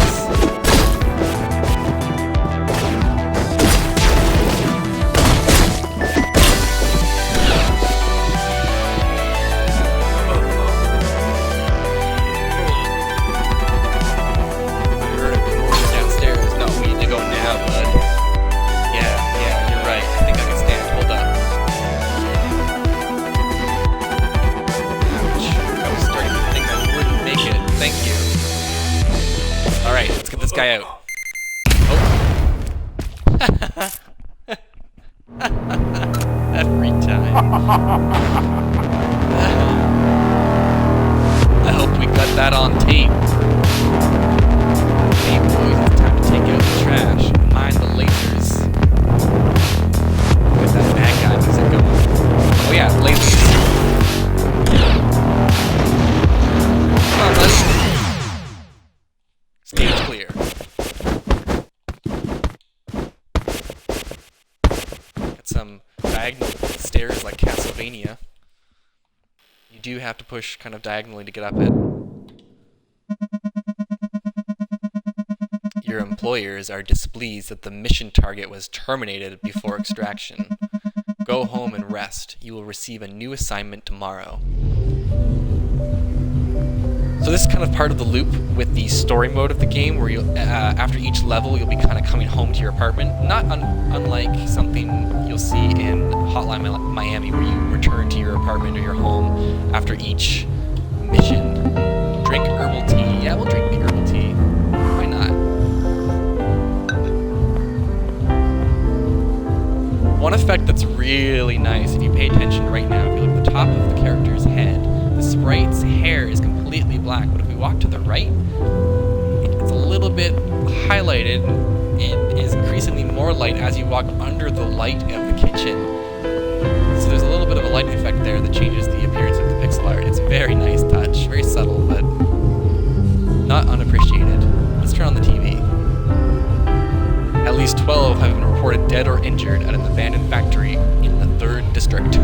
Speaker 1: Guy out. Oh. Every time. I hope we got that on tape. Hey boys, it's time to take out the trash. Mind the lasers. Get that bad guy music going. Oh yeah, lasers. Come on, buddy. Stage clear. Got some diagonal stairs like Castlevania. You do have to push kind of diagonally to get up it. Your employers are displeased that the mission target was terminated before extraction. Go home and rest. You will receive a new assignment tomorrow. So this is kind of part of the loop with the story mode of the game, where you'll, after each level you'll be kind of coming home to your apartment. Not unlike something you'll see in Hotline Miami, where you return to your apartment or your home after each mission. Drink herbal tea. Yeah, we'll drink the herbal tea. Why not? One effect that's really nice, if you pay attention right now, if you look at the top of the character's head, the sprite's hair is completely black, but if we walk to the right, it's a little bit highlighted and is increasingly more light as you walk under the light of the kitchen. So there's a little bit of a lighting effect there that changes the appearance of the pixel art. It's a very nice touch, very subtle, but not unappreciated. Let's turn on the TV. At least 12 have been reported dead or injured at an abandoned factory in the 3rd District.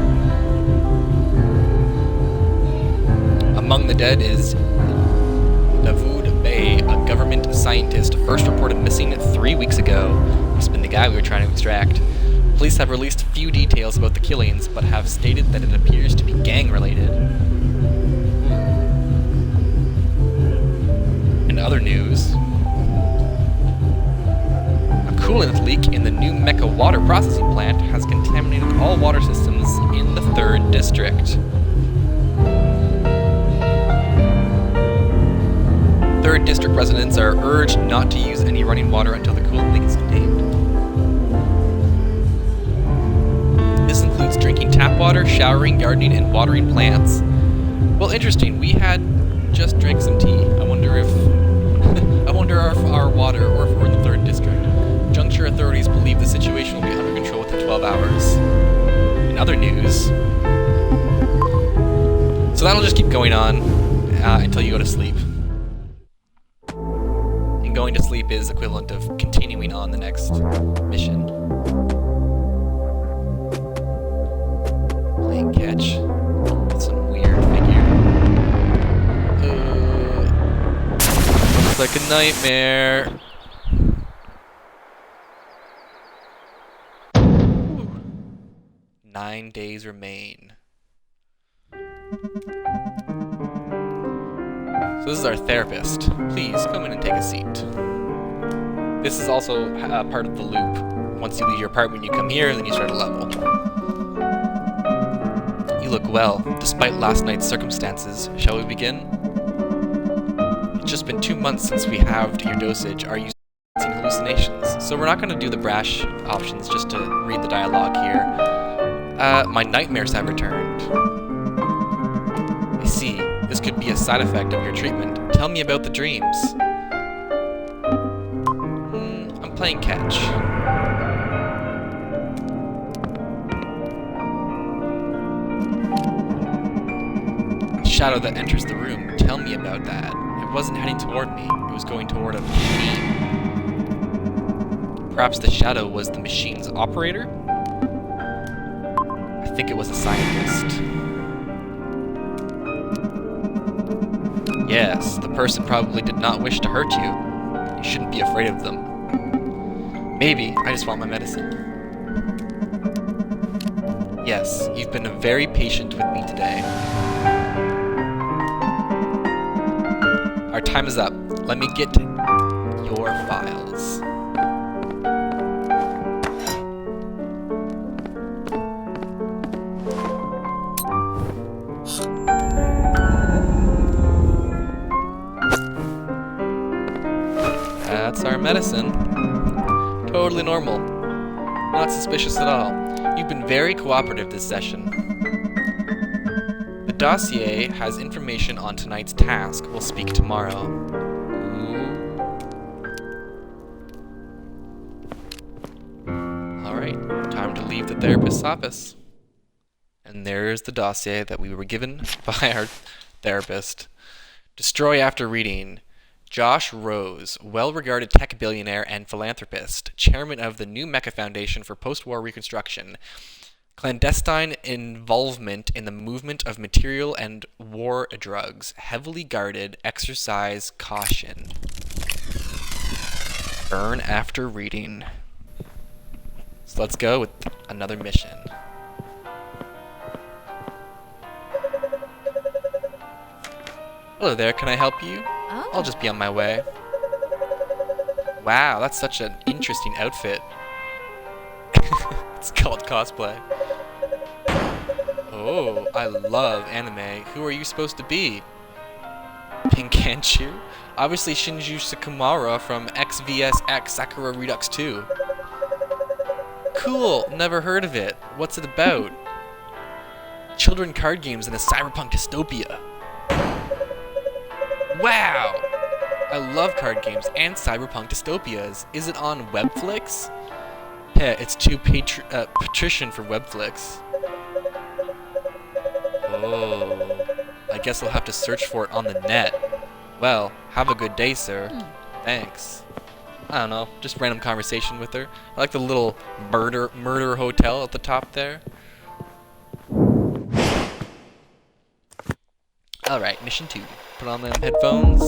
Speaker 1: Among the dead is Davoud Bey, a government scientist first reported missing 3 weeks ago. He's been the guy we were trying to extract. Police have released few details about the killings, but have stated that it appears to be gang-related. In other news, a coolant leak in the new Mecca water processing plant has contaminated all water systems in the 3rd District. 3rd District residents are urged not to use any running water until the coolant leak is contained. This includes drinking tap water, showering, gardening, and watering plants. Well, interesting. We had just drank some tea. I wonder if our water, or if we're in the 3rd District. Juncture authorities believe the situation will be under control within 12 hours. In other news, so that'll just keep going on until you go to sleep. And going to sleep is equivalent of continuing on the next mission. Playing catch with some weird figure. Looks like a nightmare. 9 days remain. So this is our therapist. Please come in and take a seat. This is also part of the loop. Once you leave your apartment, you come here, and then you start a level. You look well, despite last night's circumstances. Shall we begin? It's just been 2 months since we halved your dosage. Are you seeing hallucinations? So we're not going to do the brash options, just to read the dialogue here. My nightmares have returned. I see. This could be a side effect of your treatment. Tell me about the dreams. I'm playing catch. A shadow that enters the room. Tell me about that. It wasn't heading toward me. It was going toward a machine. Perhaps the shadow was the machine's operator? I think it was a scientist. Yes, the person probably did not wish to hurt you. You shouldn't be afraid of them. Maybe I just want my medicine. Yes, you've been very patient with me today. Our time is up. Let me get your files. That's our medicine. Totally normal. Not suspicious at all. You've been very cooperative this session. The dossier has information on tonight's task. We'll speak tomorrow. Alright, time to leave the therapist's office. And there's the dossier that we were given by our therapist. Destroy after reading. Josh Rose, well-regarded tech billionaire and philanthropist, chairman of the New Mecha Foundation for Post-War Reconstruction. Clandestine involvement in the movement of material and war drugs. Heavily guarded. Exercise caution. Burn after reading. So let's go with another mission. Hello there, can I help you?
Speaker 5: Oh.
Speaker 1: I'll just be on my way. Wow, that's such an interesting outfit. It's called cosplay. Oh, I love anime. Who are you supposed to be? Pinkanchu? Obviously Shinju Sakumara from XVSX Sakura Redux 2. Cool, never heard of it. What's it about? Children card games in a cyberpunk dystopia. Wow! I love card games and cyberpunk dystopias. Is it on Webflix? Yeah, it's too patrician for Webflix. Oh, I guess I'll have to search for it on the net. Well, have a good day, sir. Thanks. I don't know, just random conversation with her. I like the little murder hotel at the top there. Alright, mission 2. Put on them headphones.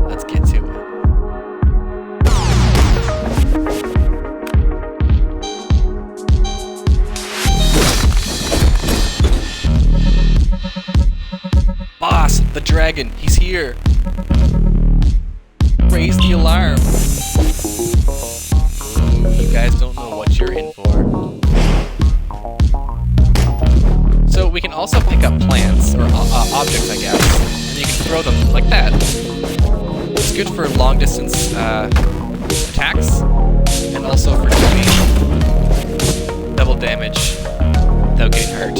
Speaker 1: Let's get to it. Boss, the dragon, he's here. Raise the alarm. Ooh, you guys don't know what you're in for. So we can also pick up plants, or objects I guess, and you can throw them like that. It's good for long distance attacks, and also for doing double damage without getting hurt.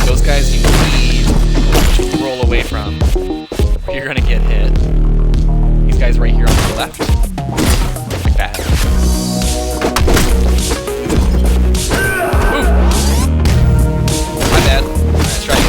Speaker 1: Those guys you need to roll away from, or you're gonna get hit. These guys right here on the left, like that. Ooh! My bad. Alright, let's try again.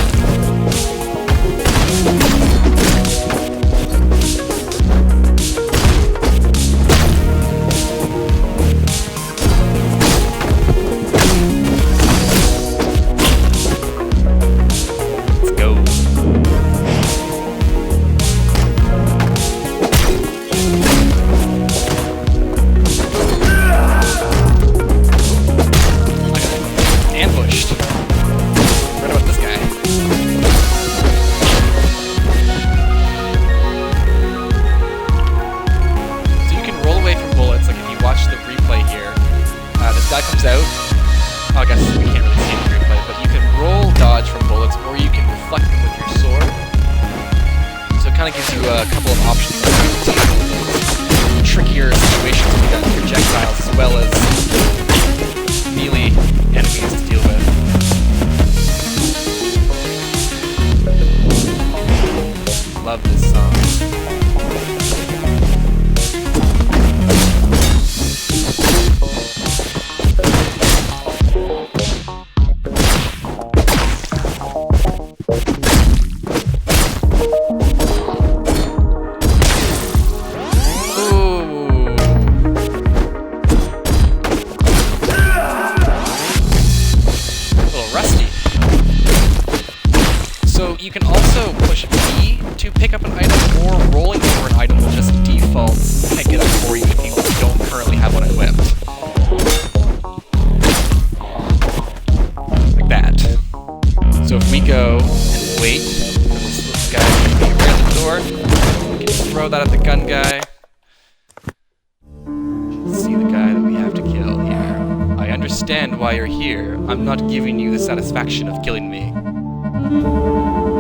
Speaker 1: I'm not giving you the satisfaction of killing me.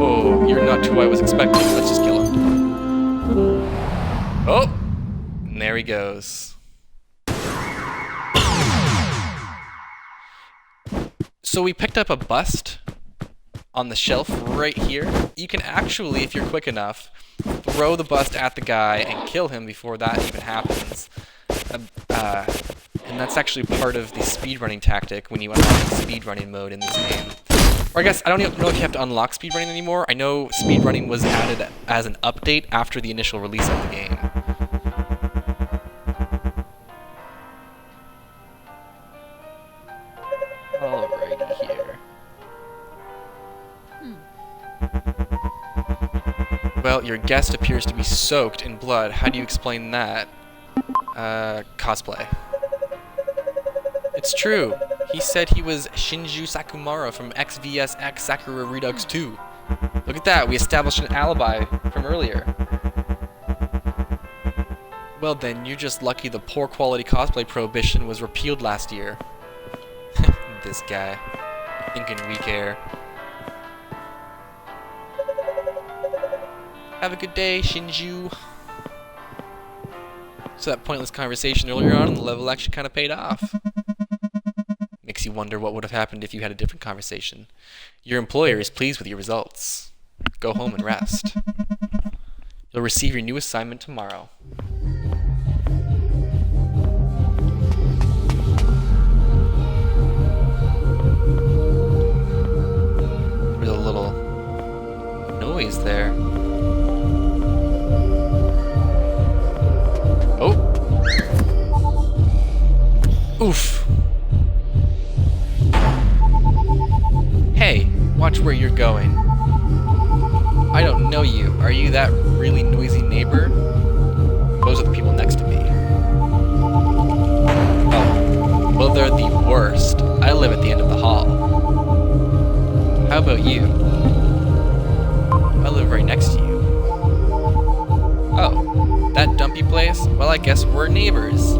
Speaker 1: Oh, you're not who I was expecting. Let's just kill him. Oh! And there he goes. So we picked up a bust on the shelf right here. You can actually, if you're quick enough, throw the bust at the guy and kill him before that even happens. And that's actually part of the speedrunning tactic when you unlock speedrunning mode in this game. Or I guess, I don't even know if you have to unlock speedrunning anymore. I know speedrunning was added as an update after the initial release of the game. Alrighty here. Well, your guest appears to be soaked in blood. How do you explain that? Cosplay. It's true. He said he was Shinju Sakumara from XVSX Sakura Redux 2. Look at that, we established an alibi from earlier. Well then, you're just lucky the poor quality cosplay prohibition was repealed last year. This guy. Thinking we care. Have a good day, Shinju. So that pointless conversation earlier on in the level actually kind of paid off. Makes you wonder what would have happened if you had a different conversation. Your employer is pleased with your results. Go home and rest. You'll receive your new assignment tomorrow. There's a little noise there. Oh! Oof! Hey, watch where you're going. I don't know you. Are you that really noisy neighbor? Those are the people next to me. Oh, well they're the worst. I live at the end of the hall. How about you? I live right next to you. Oh, that dumpy place? Well, I guess we're neighbors.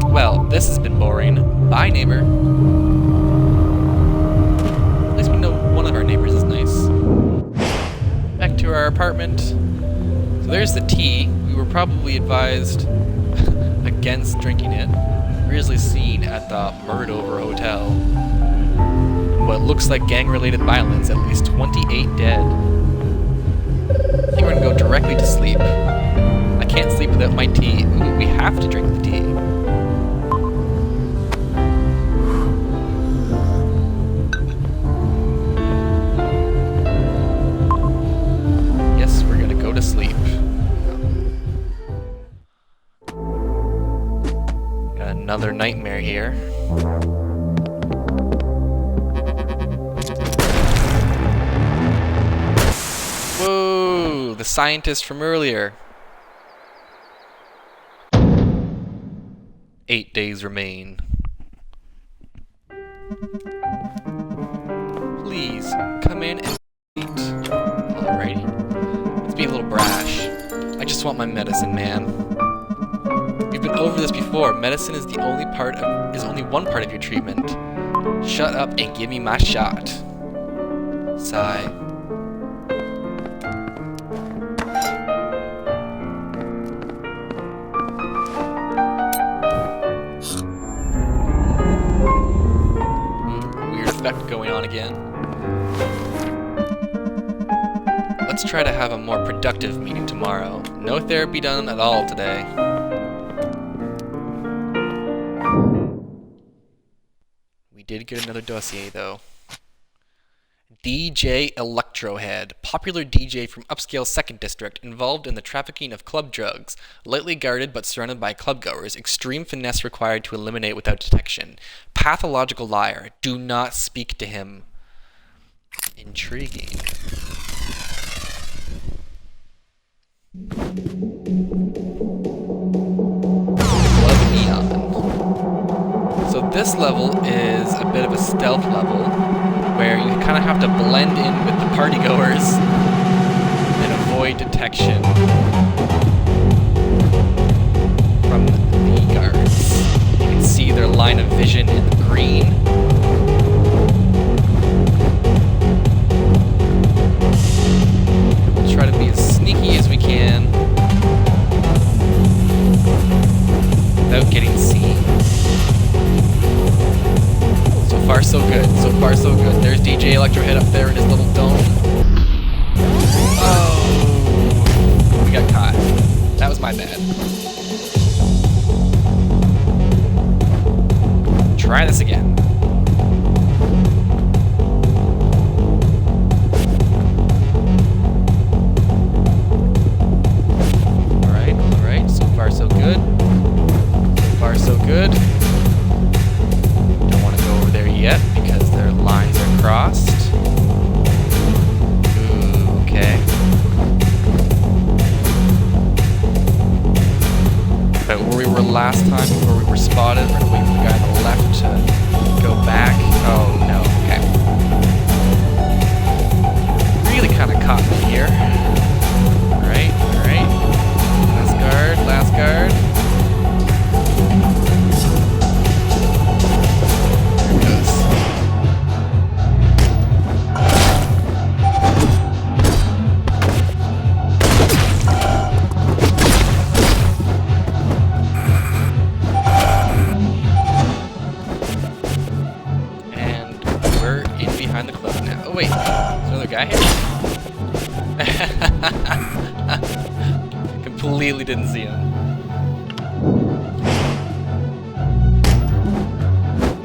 Speaker 1: Well, this has been boring. Bye, neighbor. At least we know one of our neighbors is nice. Back to our apartment. So there's the tea. We were probably advised against drinking it. Previously seen at the Murdover Hotel. What looks like gang-related violence, at least 28 dead. I think we're gonna go directly to sleep. I can't sleep without my tea. Ooh, we have to drink the tea. Yes, we're gonna go to sleep. Got another nightmare here. Whoa, the scientist from earlier. 8 days remain. Please, come in and eat. Alrighty. Let's be a little brash. I just want my medicine, man. We've been over this before. Medicine is only one part of your treatment. Shut up and give me my shot. Sigh. Weird effect going on again. Let's try to have a more productive meeting tomorrow. No therapy done at all today. We did get another dossier though. DJ Electrohead, popular DJ from upscale 2nd District, involved in the trafficking of club drugs, lightly guarded but surrounded by clubgoers, extreme finesse required to eliminate without detection. Pathological liar, do not speak to him. Intriguing. Club Neon. So this level is a bit of a stealth level, where you kind of have to blend in with the partygoers and avoid detection from the guards. You can see their line of vision in the green. We'll try to be as sneaky as we can without getting seen. so good. There's DJ Electrohead up there in his little dome. Oh, we got caught. That was my bad. Try this again. Alright, so far so good. So far so good. Don't want to go over there yet because their lines are crossed. Ooh, okay. But where we were last time before we were spotted, we're gonna wait for the guy on the left to go back. Oh no, okay. Really kind of caught me here. Alright, alright. Last guard, last guard. There it goes. And we're in behind the cloak now. Oh wait, there's another guy here? Completely didn't see him.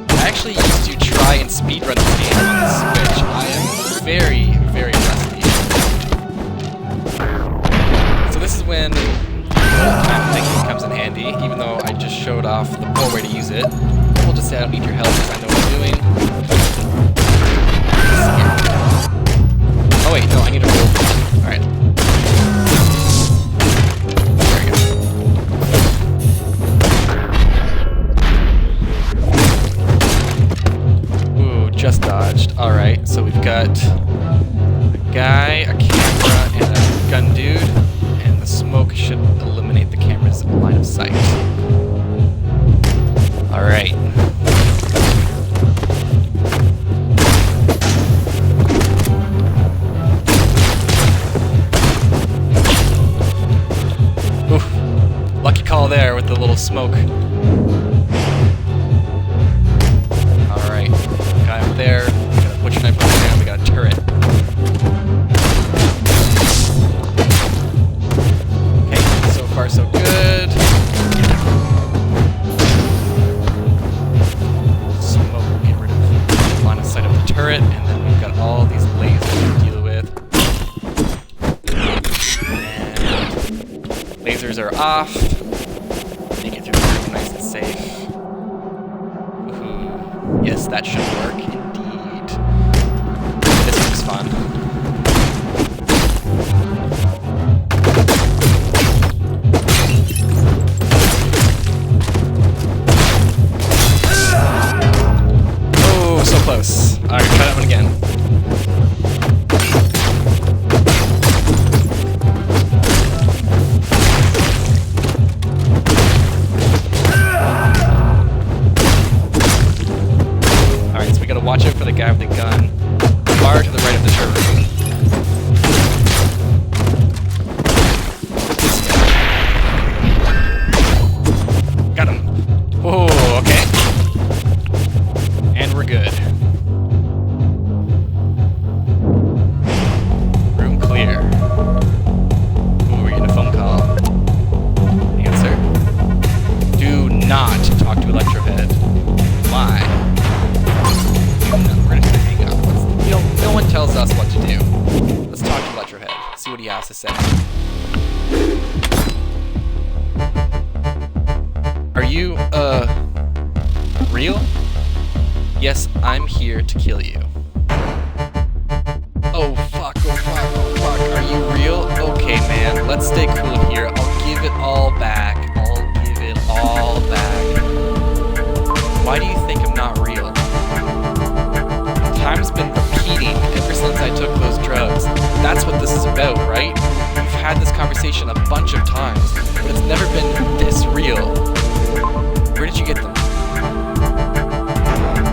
Speaker 1: I actually used to try and speedrun this game on the Switch. I am very, very rusty. So this is when time thinking comes in handy, even though I just showed off the poor way to use it. We'll just say I don't need your help because I know what I'm doing. Oh wait, no, I need a roll. Alright. Just dodged. Alright, so we've got a guy, a camera, and a gun dude, and the smoke should eliminate the camera's line of sight. Alright. Oof. Lucky call there with the little smoke. There, we got a butcher knife on the ground, we got a turret. Okay, so far so good. Smoke, get rid of the line of sight of the turret, and then we've got all these lasers to deal with. And lasers are off. Make it through the room nice and safe. Ooh, yes, that should work. Fun. Oh, so close. Alright, try that one again. Alright, so we gotta watch out for the guy with the gun. Far to the right of the turret. Got him. Oh, okay. And we're good. Room clear. Ooh, we're getting a phone call. Answer. Do not talk to Electrohead. Why? We're gonna hang up. No one tells us what to do. Let's talk to Electrohead. See what he has to say. Are you, real? Yes, I'm here to kill you. Oh fuck, oh fuck, oh fuck. Are you real? Okay, man. Let's stay cool here. I'll give it all back. I'll give it all back. Why do you think I'm not real? Time's been repeating ever since I took those drugs. That's what this is about, right? We've had this conversation a bunch of times, but it's never been this real. Where did you get them?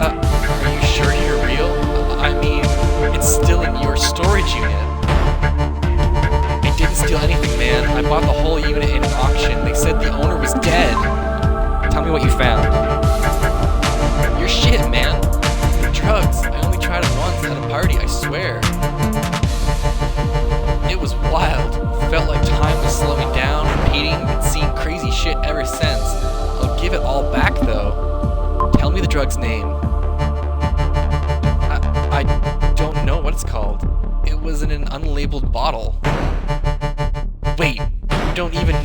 Speaker 1: Are you sure you're real? I mean, it's still in your storage unit. I didn't steal anything, man. I bought the whole unit in an auction. They said the owner was dead. Tell me what you found. Your shit, man. Drugs. I only try to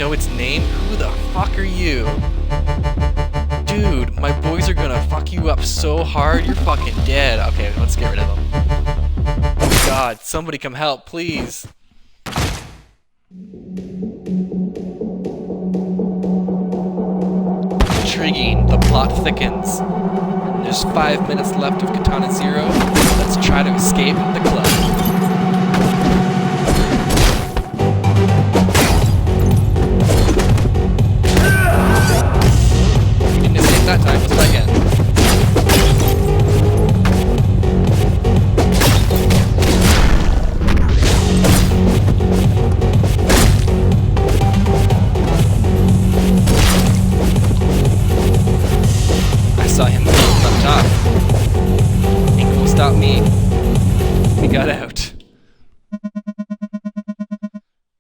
Speaker 1: know its name? Who the fuck are you? Dude, my boys are gonna fuck you up so hard, you're fucking dead. Okay, let's get rid of them. Oh god, somebody come help, please. Intriguing, the plot thickens. There's 5 minutes left of Katana Zero. Let's try to escape the club. Didn't escape that time, let's try again. I saw him up top. Ain't gonna stop me. We got out.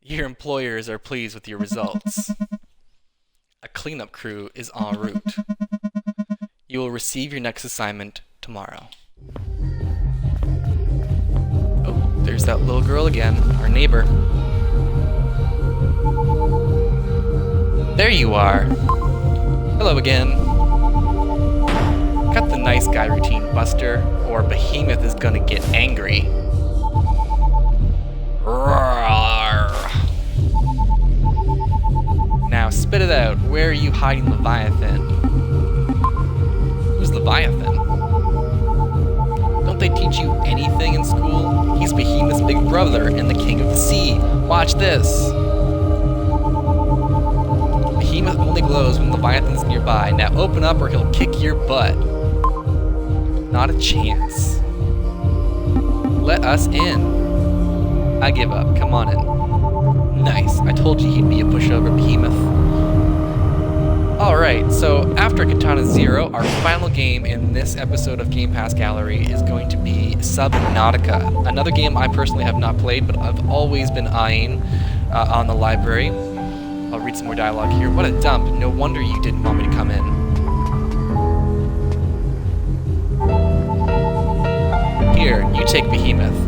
Speaker 1: Your employers are pleased with your results. A cleanup crew is en route. You will receive your next assignment tomorrow. Oh, there's that little girl again, our neighbor. There you are. Hello again. Cut the nice guy routine, Buster, or Behemoth is gonna get angry. Roar. Now spit it out. Where are you hiding Leviathan? Who's Leviathan? Don't they teach you anything in school? He's Behemoth's big brother and the king of the sea. Watch this. Behemoth only glows when Leviathan's nearby. Now open up or he'll kick your butt. Not a chance. Let us in. I give up. Come on in. Nice. I told you he'd be a pushover, Behemoth. Alright, so after Katana Zero, our final game in this episode of Game Pass Gallery is going to be Subnautica. Another game I personally have not played, but I've always been eyeing on the library. I'll read some more dialogue here. What a dump. No wonder you didn't want me to come in. Here, you take Behemoth.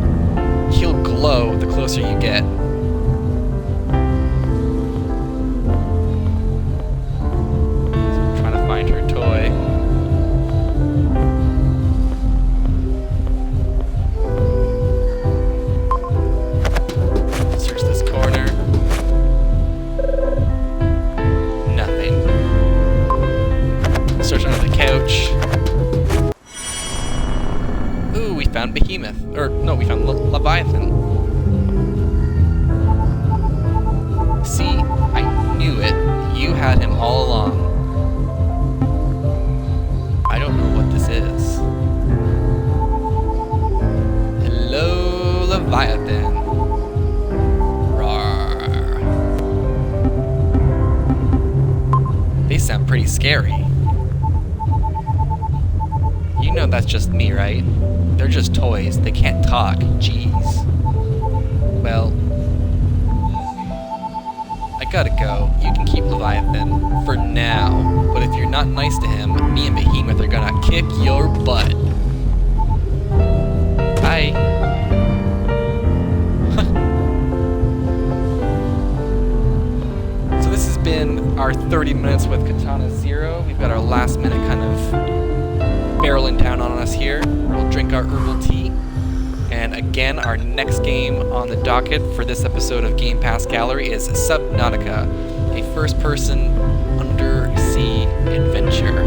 Speaker 1: He'll glow the closer you get. Trying to find her toy. Search this corner. Nothing. Search under the couch. Ooh, we found Behemoth. Or, no, we found Leviathan. See, I knew it. You had him all along. I don't know what this is. Hello, Leviathan. Rawr. They sound pretty scary. You know that's just me, right? They're just toys. They can't talk. Jeez. Well, I gotta go. You can keep Leviathan for now. But if you're not nice to him, me and Behemoth are gonna kick your butt. Bye. So this has been our 30 minutes with Katana Zero. We've got our last minute kind of barreling down on us here. We'll drink our herbal tea. And again, our next game on the docket for this episode of Game Pass Gallery is Subnautica, a first-person undersea adventure.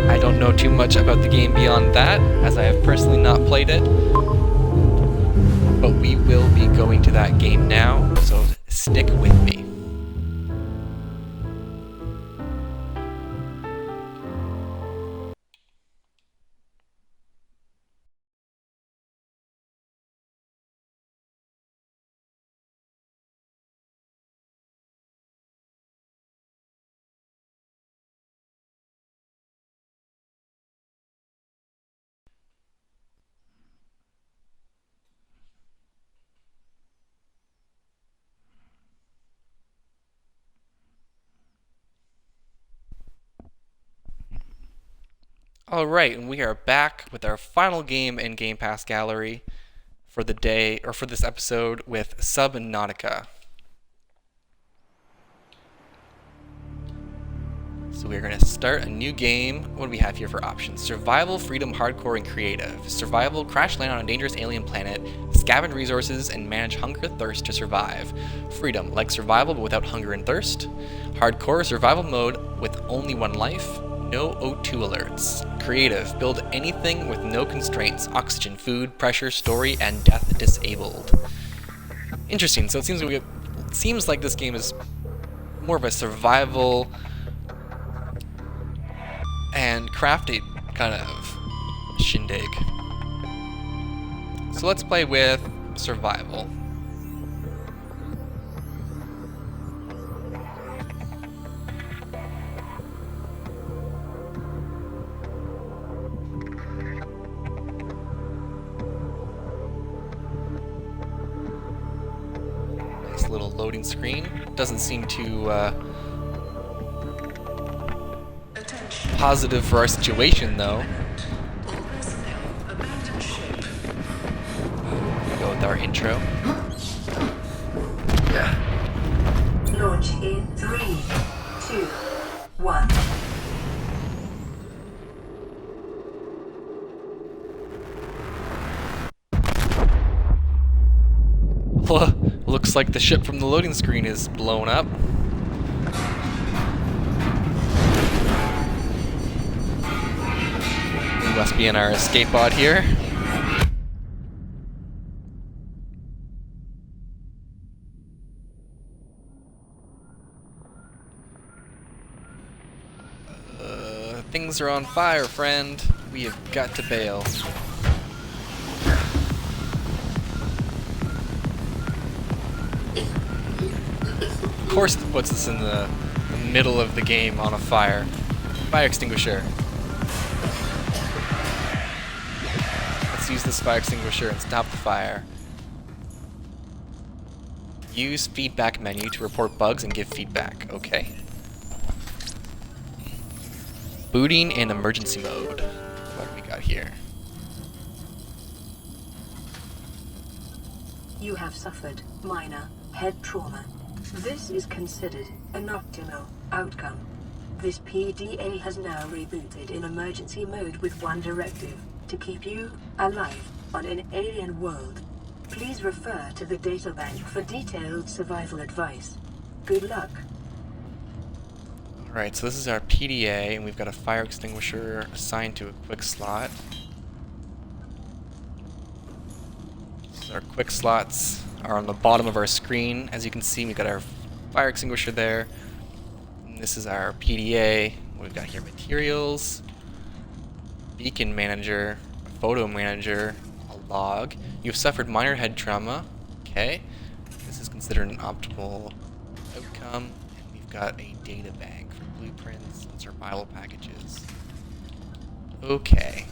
Speaker 1: I don't know too much about the game beyond that, as I have personally not played it. But we will be going to that game now, so stick with me. Alright, and we are back with our final game in Game Pass Gallery for the day, or for this episode, with Subnautica. So we're going to start a new game. What do we have here for options? Survival, freedom, hardcore, and creative. Survival, crash land on a dangerous alien planet, scavenge resources, and manage hunger thirst to survive. Freedom, like survival but without hunger and thirst. Hardcore, survival mode with only one life. No O2 alerts. Creative, build anything with no constraints. Oxygen, food, pressure, story, and death disabled. Interesting, so it seems like this game is more of a survival and crafting kind of shindig. So let's play with survival. Nice little loading screen. Doesn't seem too positive for our situation, though. Go with our intro.
Speaker 7: Launch in 3, 2, 1.
Speaker 1: Looks like the ship from the loading screen is blown up. We must be in our escape pod here. Things are on fire, friend. We have got to bail. Of course it puts us in the middle of the game on a fire. Fire extinguisher. Let's use this fire extinguisher and stop the fire. Use feedback menu to report bugs and give feedback. Okay. Booting in emergency mode. What do we got here?
Speaker 7: You have suffered minor head trauma. This is considered an optimal outcome. This PDA has now rebooted in emergency mode with one directive: to keep you alive on an alien world. Please refer to the databank for detailed survival advice. Good luck.
Speaker 1: Alright, so this is our PDA, and we've got a fire extinguisher assigned to a quick slot. So our quick slots are on the bottom of our screen. As you can see, we've got our fire extinguisher there. And this is our PDA. We've got here materials, beacon manager, a photo manager, a log. You've suffered minor head trauma. Okay. This is considered an optimal outcome. And we've got a data bank for blueprints and survival packages. Okay.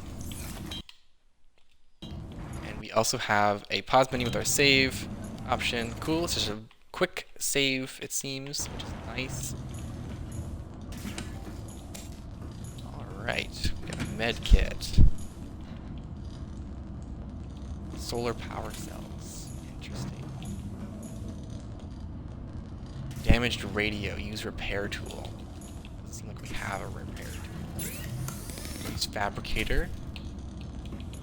Speaker 1: And we also have a pause menu with our save option. Cool. It's just a quick save, it seems, which is nice. Alright. We got a med kit. Solar power cells. Interesting. Damaged radio. Use repair tool. Doesn't seem like we have a repair tool. Use fabricator.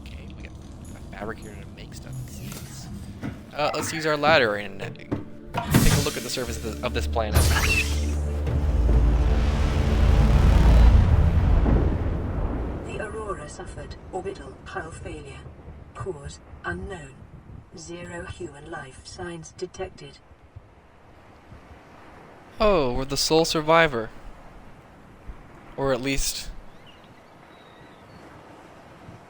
Speaker 1: Okay, we got a fabricator to make stuff, it seems. Let's use our ladder and take a look at the surface of this planet.
Speaker 7: The Aurora suffered orbital hull failure. Cause unknown. 0 human life signs detected.
Speaker 1: Oh, we're the sole survivor. Or at least...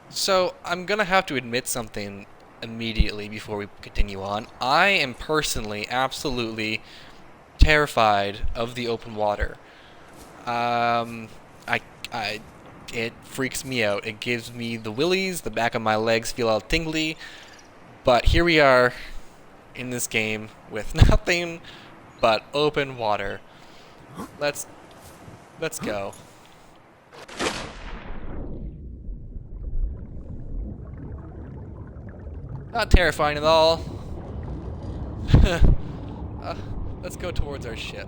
Speaker 1: So, I'm gonna have to admit something immediately before we continue on. I am personally absolutely terrified of the open water. It freaks me out. It gives me the willies, the back of my legs feel all tingly. But here we are in this game with nothing but open water. Let's go. Not terrifying at all. Let's go towards our ship.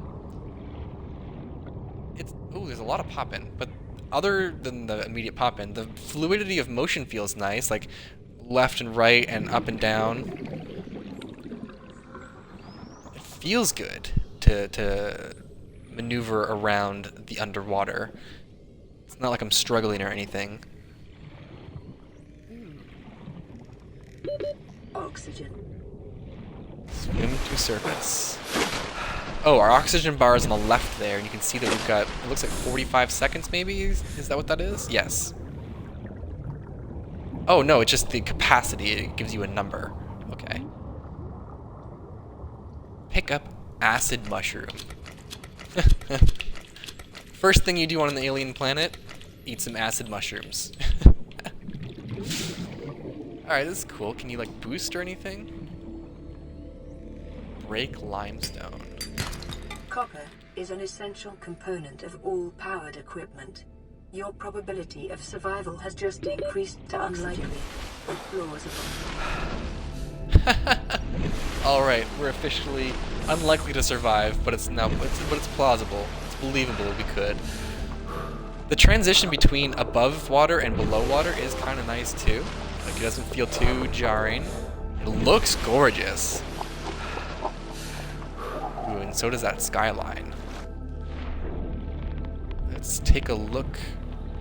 Speaker 1: Ooh, there's a lot of pop-in, but other than the immediate pop-in, the fluidity of motion feels nice, like left and right and up and down. It feels good to maneuver around the underwater. It's not like I'm struggling or anything.
Speaker 7: Oxygen.
Speaker 1: Swim to surface. Oh, our oxygen bar is on the left there, and you can see that we've got, it looks like 45 seconds maybe? Is that what that is? Yes. Oh, no, it's just the capacity. It gives you a number. Okay. Pick up acid mushroom. First thing you do on an alien planet, eat some acid mushrooms. Alright, this is cool. Can you, like, boost or anything? Break limestone.
Speaker 7: Copper is an essential component of all powered equipment. Your probability of survival has just increased to unlikely, but plausible.
Speaker 1: Alright, we're officially unlikely to survive, but it's plausible. It's believable we could. The transition between above water and below water is kind of nice too. Like, it doesn't feel too jarring. It looks gorgeous. Ooh, and so does that skyline. Let's take a look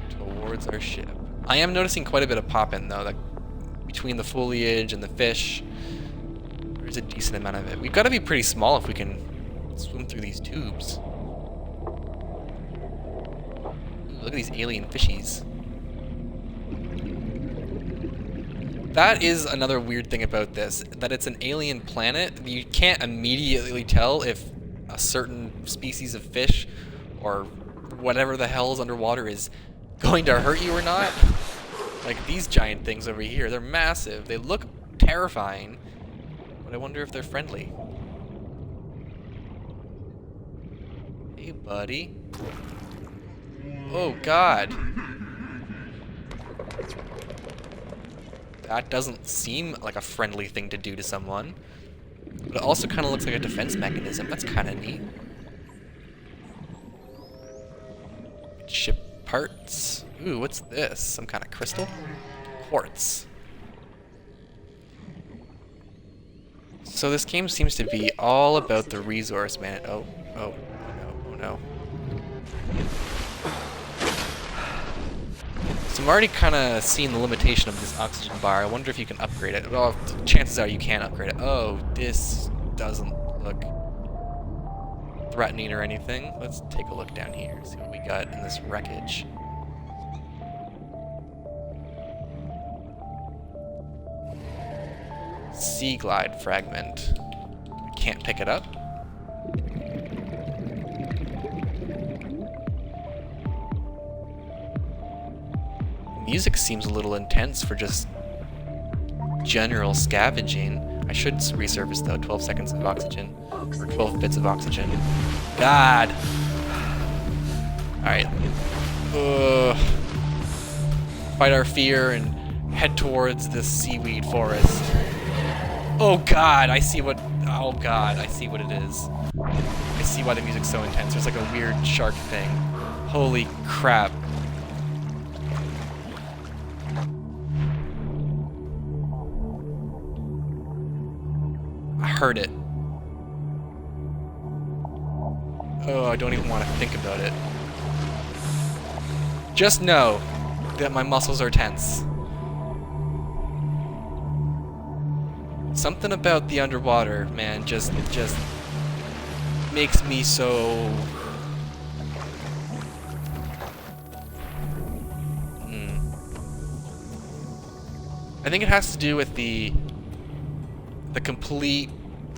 Speaker 1: towards our ship. I am noticing quite a bit of pop-in though, like between the foliage and the fish. There's a decent amount of it. We've got to be pretty small if we can swim through these tubes. Ooh, look at these alien fishies. That is another weird thing about this, that it's an alien planet. You can't immediately tell if a certain species of fish or whatever the hell is underwater is going to hurt you or not. Like these giant things over here, they're massive. They look terrifying, but I wonder if they're friendly. Hey, buddy. Oh, God. That doesn't seem like a friendly thing to do to someone. But it also kind of looks like a defense mechanism. That's kind of neat. Ship parts. Ooh, what's this? Some kind of crystal? Quartz. So this game seems to be all about the resource, man. Oh no, oh no. So I'm already kind of seeing the limitation of this oxygen bar. I wonder if you can upgrade it. Well, chances are you can upgrade it. Oh, this doesn't look threatening or anything. Let's take a look down here, see what we got in this wreckage. Sea glide fragment. We can't pick it up. Music seems a little intense for just general scavenging. I should resurface though. 12 seconds of oxygen. Or 12 bits of oxygen. God! Alright. Fight our fear and head towards this seaweed forest. Oh God, I see what... Oh God, I see what it is. I see why the music's so intense. There's like a weird shark thing. Holy crap. I heard it. Oh, I don't even want to think about it. Just know that my muscles are tense. Something about the underwater, man, just makes me so... I think it has to do with the complete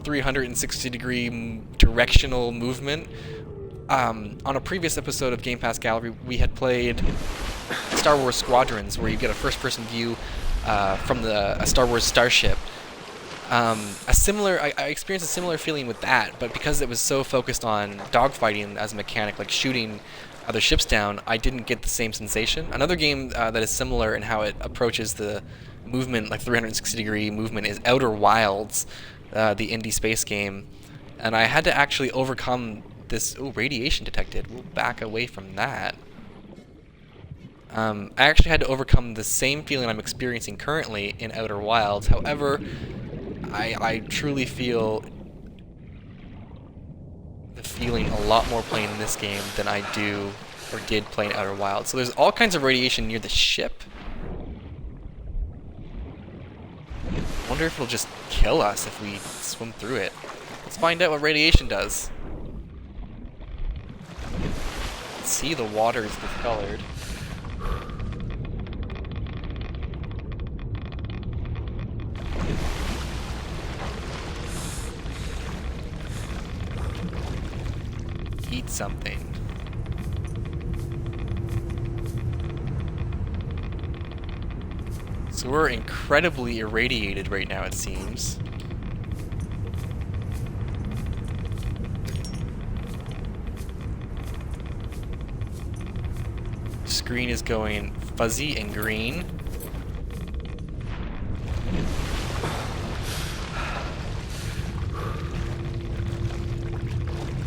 Speaker 1: 360-degree directional movement. On a previous episode of Game Pass Gallery, we had played Star Wars Squadrons, where you get a first-person view from a Star Wars starship. I experienced a similar feeling with that, but because it was so focused on dogfighting as a mechanic, like shooting other ships down, I didn't get the same sensation. Another game that is similar in how it approaches the movement, like 360-degree movement, is Outer Wilds, the indie space game. And I had to actually overcome this... Oh, radiation detected. We'll back away from that. I actually had to overcome the same feeling I'm experiencing currently in Outer Wilds. However, I truly feel the feeling a lot more playing in this game than I do or did play in Outer Wilds. So there's all kinds of radiation near the ship. I wonder if it'll just kill us if we swim through it. Let's find out what radiation does. See, the water is discolored. Eat something. So we're incredibly irradiated right now, it seems. Screen is going fuzzy and green.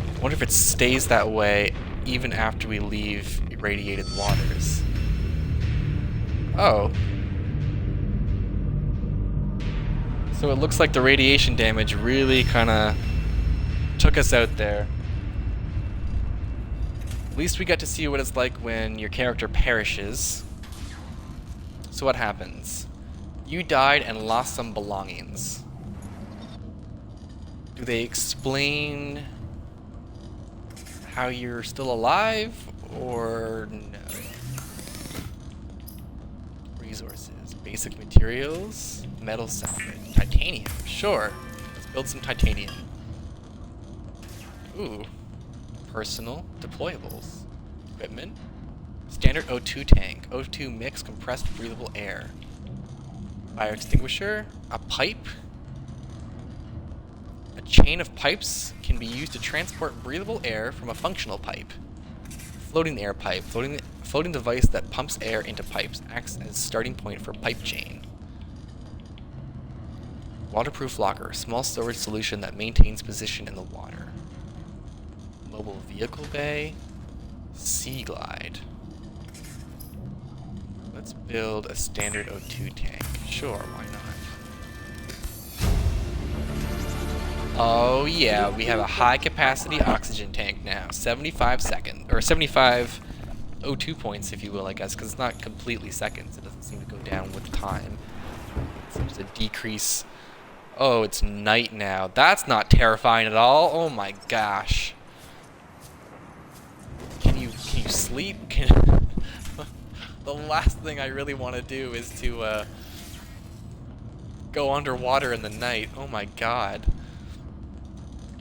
Speaker 1: I wonder if it stays that way even after we leave irradiated waters. Oh. So it looks like the radiation damage really kind of took us out there. At least we got to see what it's like when your character perishes. So what happens? You died and lost some belongings. Do they explain how you're still alive, or no? Resources, basic materials, metal salvage, titanium, sure. Let's build some titanium. Ooh. Personal deployables. Equipment. Standard O2 tank. O2 mix compressed breathable air. Fire extinguisher. A pipe. A chain of pipes can be used to transport breathable air from a functional pipe. Floating air pipe. Floating device that pumps air into pipes. Acts as starting point for pipe chain. Waterproof locker. Small storage solution that maintains position in the water. Mobile vehicle bay. Sea glide. Let's build a standard O2 tank. Sure, why not? Oh yeah, we have a high capacity oxygen tank now. 75 seconds, or 75 O2 points, if you will, I guess, because it's not completely seconds. It doesn't seem to go down with time. It seems to decrease. Oh, it's night now. That's not terrifying at all. Oh my gosh. Can you sleep? The last thing I really want to do is to go underwater in the night. Oh my god.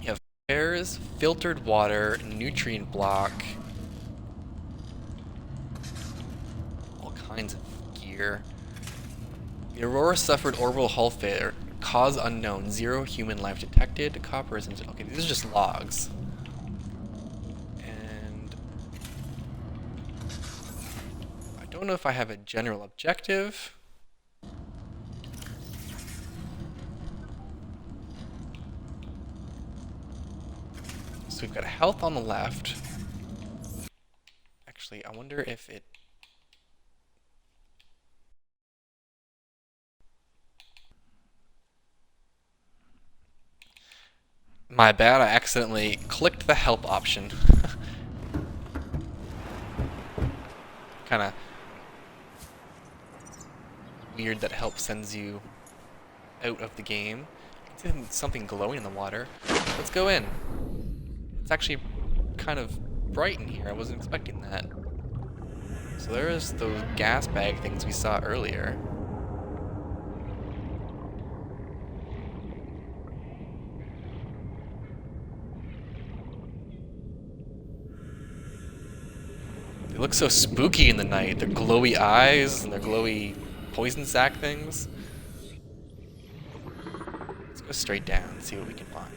Speaker 1: You have flares, filtered water, nutrient block, all kinds of gear. The Aurora suffered orbital hull failure. Cause unknown. 0 human life detected. Copper is... Okay, these are just logs. I don't know if I have a general objective. So we've got health on the left. Actually, I wonder if it... My bad, I accidentally clicked the help option. Kinda weird that help sends you out of the game. I can see something glowing in the water. Let's go in. It's actually kind of bright in here. I wasn't expecting that. So there's those gas bag things we saw earlier. They look so spooky in the night. Their glowy eyes and their glowy poison sac things. Let's go straight down and see what we can find.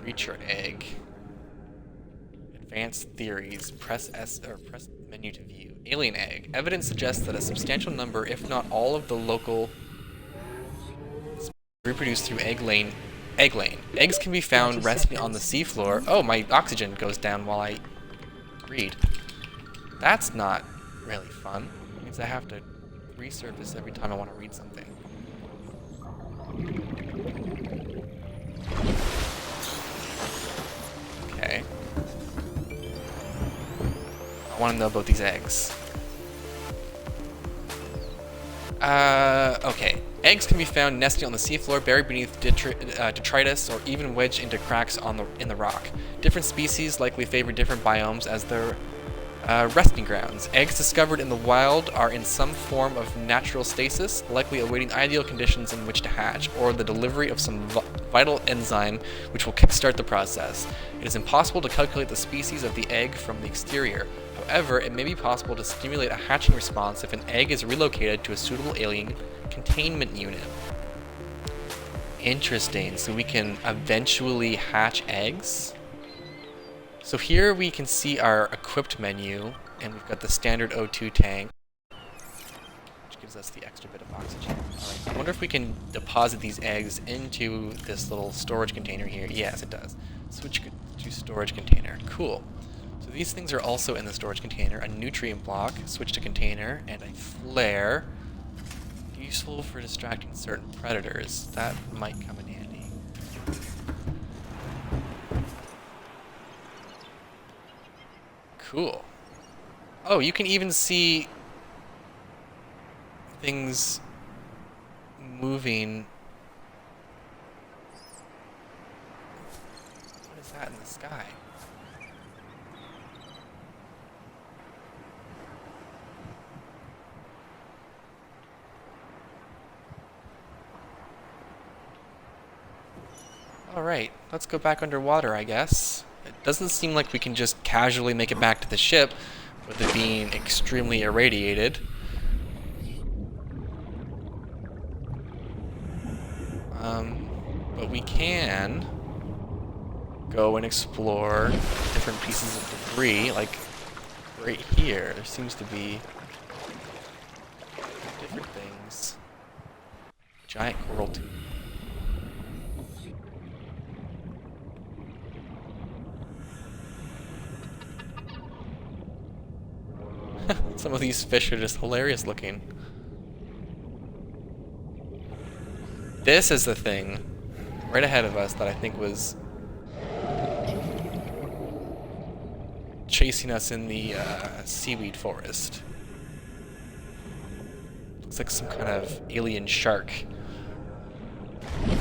Speaker 1: Creature egg. Advanced theories. Press S or press menu to view. Alien egg. Evidence suggests that a substantial number, if not all of the local reproduce through egg-laying Egg lane. Eggs can be found resting on the seafloor. Oh, my oxygen goes down while I read. That's not really fun. It means I have to resurface every time I want to read something. Okay. I want to know about these eggs. Okay. Eggs can be found nesting on the seafloor, buried beneath detritus, or even wedged into cracks in the rock. Different species likely favor different biomes as their resting grounds. Eggs discovered in the wild are in some form of natural stasis, likely awaiting ideal conditions in which to hatch, or the delivery of some vital enzyme which will kickstart the process. It is impossible to calculate the species of the egg from the exterior. However, it may be possible to stimulate a hatching response if an egg is relocated to a suitable alien containment unit. Interesting. So we can eventually hatch eggs? So here we can see our equipped menu, and we've got the standard O2 tank, which gives us the extra bit of oxygen. Alright, I wonder if we can deposit these eggs into this little storage container here. Yes, it does. Switch to storage container. Cool. So these things are also in the storage container. A nutrient block, switch to container, and a flare. Useful for distracting certain predators. That might come in handy. Cool. Oh, you can even see things moving. What is that in the sky? Alright, let's go back underwater, I guess. It doesn't seem like we can just casually make it back to the ship with it being extremely irradiated. But we can go and explore different pieces of debris, like right here. There seems to be different things. Giant coral tube. Some of these fish are just hilarious looking. This is the thing right ahead of us that I think was chasing us in the seaweed forest. Looks like some kind of alien shark. I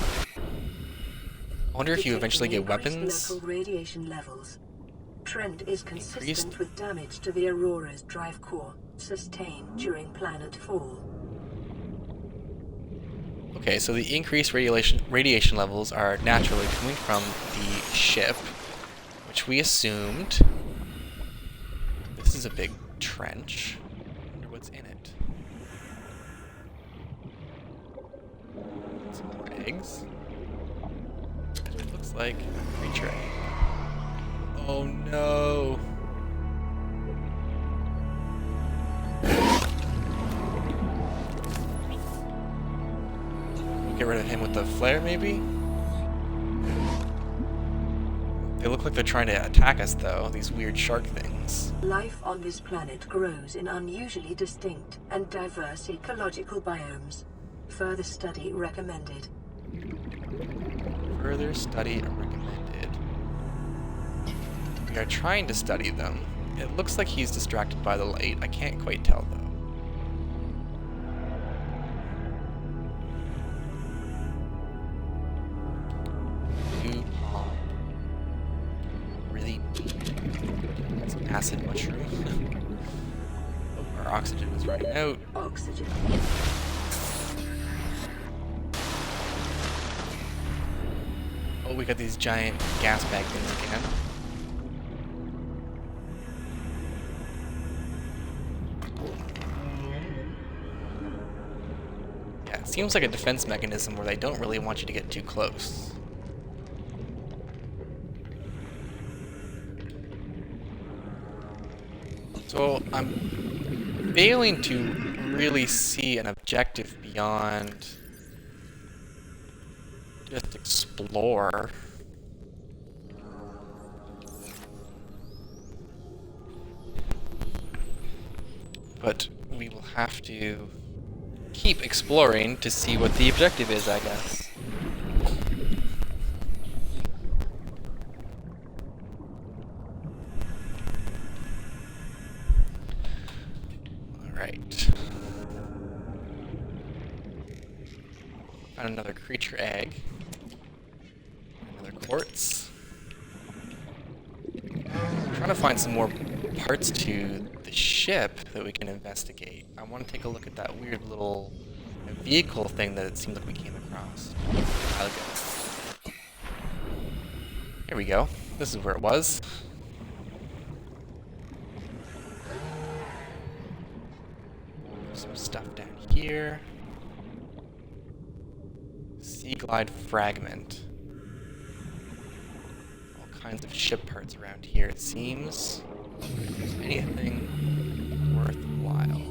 Speaker 1: wonder if you eventually get weapons.
Speaker 7: Local radiation levels. Trend is consistent with damage to the Aurora's drive core sustained during planet fall.
Speaker 1: Okay, so the increased radiation levels are naturally coming from the ship, which we assumed. This is a big trench. I wonder what's in it. Some more eggs. That's what it looks like. A creature egg. Oh no! Get rid of him with the flare, maybe? They look like they're trying to attack us, though, these weird shark things.
Speaker 7: Life on this planet grows in unusually distinct and diverse ecological biomes. Further study recommended.
Speaker 1: Further study recommended. We are trying to study them. It looks like he's distracted by the light. I can't quite tell, though. Really neat. Some acid mushroom. Oh, our oxygen is running out.
Speaker 7: Oxygen.
Speaker 1: Oh, we got these giant gas bag things again. Yeah, it seems like a defense mechanism where they don't really want you to get too close. So I'm failing to really see an objective beyond just explore. But we will have to keep exploring to see what the objective is, I guess. Alright. Found another creature egg. Another quartz. I'm trying to find some more parts to the ship that we can investigate. I want to take a look at that weird little vehicle thing that it seemed like we came across a while ago. Here we go. This is where it was. Some stuff down here. Sea Glide fragment. All kinds of ship parts around here, it seems. If there's anything worthwhile.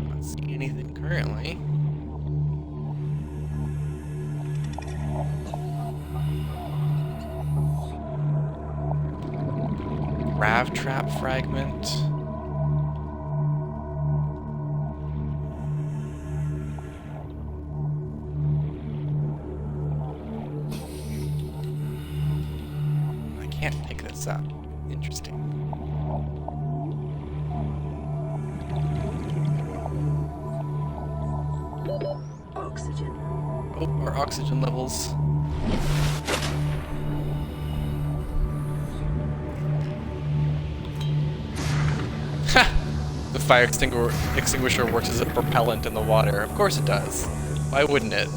Speaker 1: Not seeing anything currently. Grav trap fragment. I can't pick this up. Interesting.
Speaker 7: Oxygen.
Speaker 1: Oh, our oxygen levels. The fire extinguisher works as a propellant in the water. Of course it does. Why wouldn't it?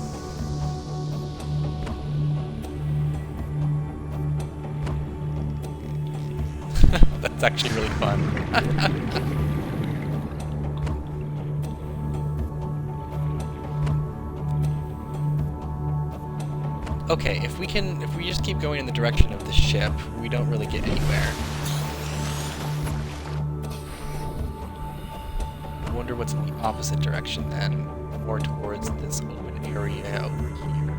Speaker 1: That's actually really fun. Okay, if we just keep going in the direction of the ship, we don't really get anywhere. I wonder what's in the opposite direction then, more towards this open area over here.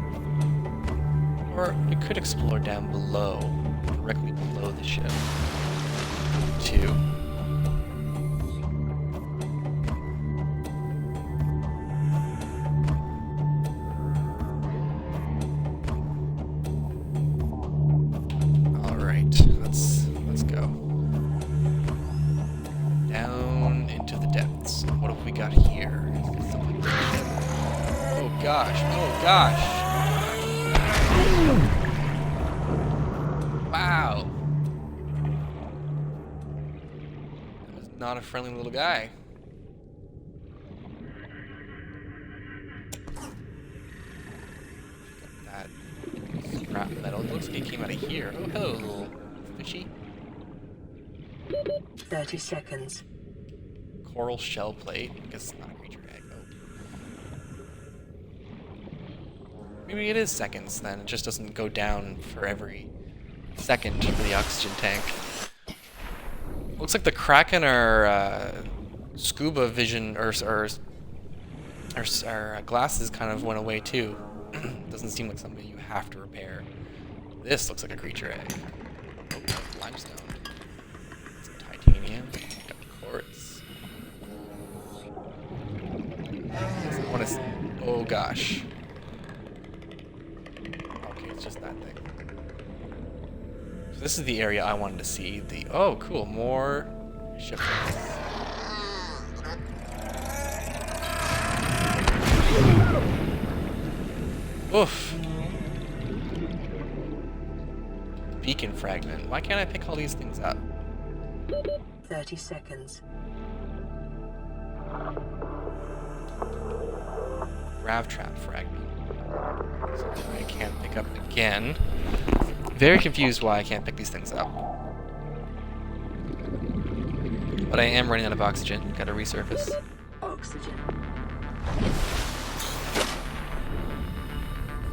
Speaker 1: Or we could explore down below, directly below the ship, too. Let's go. Down into the depths. What have we got here? Oh gosh, oh gosh! Wow! That was not a friendly little guy. That scrap metal. It looks like it came out of here. Oh, hello, little fishy.
Speaker 7: 30 seconds.
Speaker 1: Coral shell plate. I guess it's not a creature egg. Oh. Maybe it is seconds then. It just doesn't go down for every second for the oxygen tank. Looks like the crack in our scuba vision or our glasses kind of went away too. Doesn't seem like something you have to repair. This looks like a creature egg. Oh, limestone. Some titanium. Got quartz. Oh gosh. Okay, it's just that thing. So this is the area I wanted to see. Oh, cool. More ship parts. Oof. Beacon fragment. Why can't I pick all these things up?
Speaker 7: 30 seconds.
Speaker 1: Grav trap fragment. Something I can't pick up again. Very confused why I can't pick these things up. But I am running out of oxygen. Gotta resurface.
Speaker 7: Oxygen.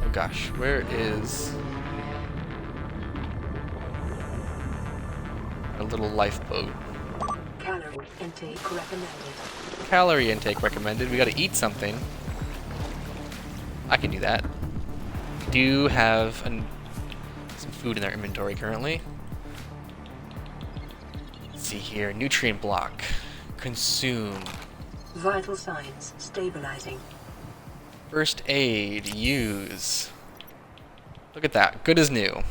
Speaker 1: Oh gosh, where is our little lifeboat?
Speaker 7: Calorie Intake recommended.
Speaker 1: Calorie intake recommended. We gotta eat something. I can do that. We do have some food in our inventory currently. Let's see here. Nutrient block. Consume.
Speaker 7: Vital signs stabilizing.
Speaker 1: First aid. Use. Look at that. Good as new.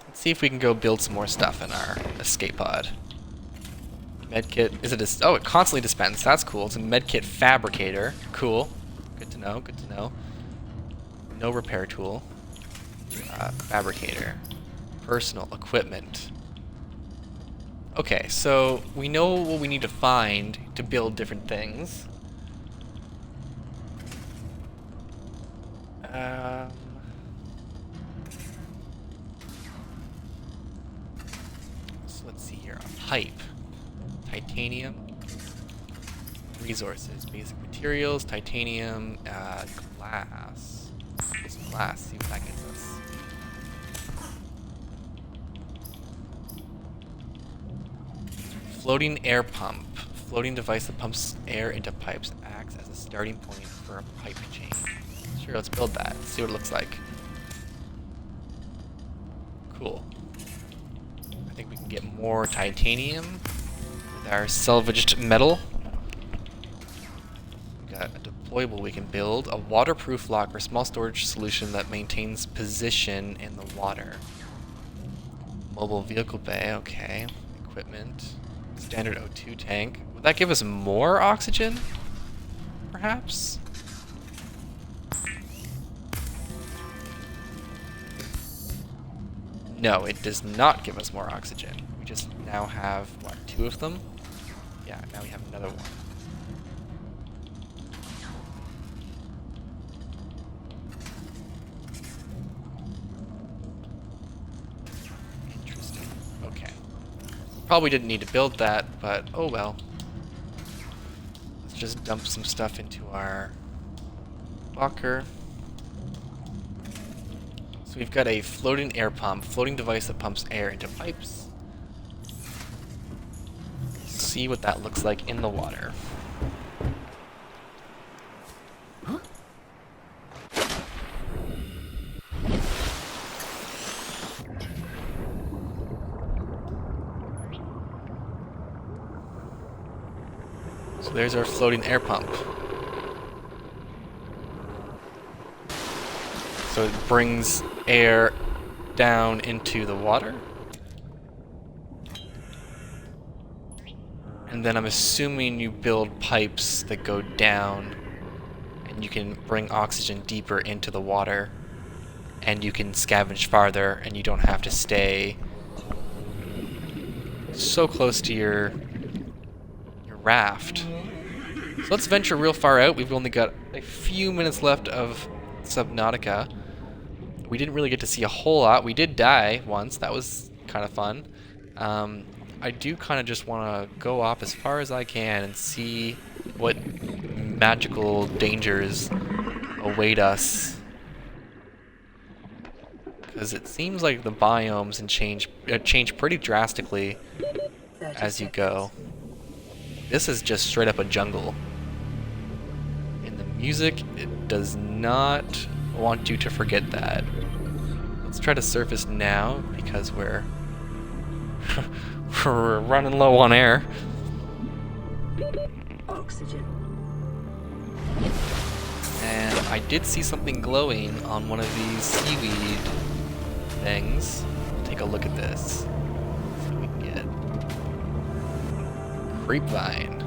Speaker 1: Let's see if we can go build some more stuff in our escape pod. Medkit. Is it a... Oh, it constantly dispensed. That's cool. It's a medkit fabricator. Cool. Good to know. Good to know. No repair tool. Fabricator. Personal equipment. Okay, so we know what we need to find to build different things. So let's see here. A pipe. Titanium. Resources. Basic materials. Titanium. Glass. Some glass. See what that gets us. Floating air pump. Floating device that pumps air into pipes. Acts as a starting point for a pipe chain. Sure, let's build that. Let's see what it looks like. Cool. I think we can get more titanium with our salvaged metal. We got a deployable we can build. A waterproof lock or small storage solution that maintains position in the water. Mobile vehicle bay, okay. Equipment. Standard O2 tank. Would that give us more oxygen? Perhaps? No, it does not give us more oxygen. We just now have, what, 2 of them? Yeah, now we have another one. Interesting. Okay. Probably didn't need to build that, but oh well. Let's just dump some stuff into our locker. So we've got a floating air pump, floating device that pumps air into pipes. See what that looks like in the water. So there's our floating air pump. So it brings air down into the water. And then I'm assuming you build pipes that go down and you can bring oxygen deeper into the water and you can scavenge farther and you don't have to stay so close to your raft. So let's venture real far out. We've only got a few minutes left of Subnautica. We didn't really get to see a whole lot. We did die once. That was kind of fun. I do kind of just want to go off as far as I can and see what magical dangers await us. Because it seems like the biomes and change pretty drastically as you go. This is just straight up a jungle. In the music, it does not want you to forget that. Let's try to surface now because we're we're running low on air.
Speaker 7: Oxygen.
Speaker 1: And I did see something glowing on one of these seaweed things. Take a look at this. See what we can get. Creepvine.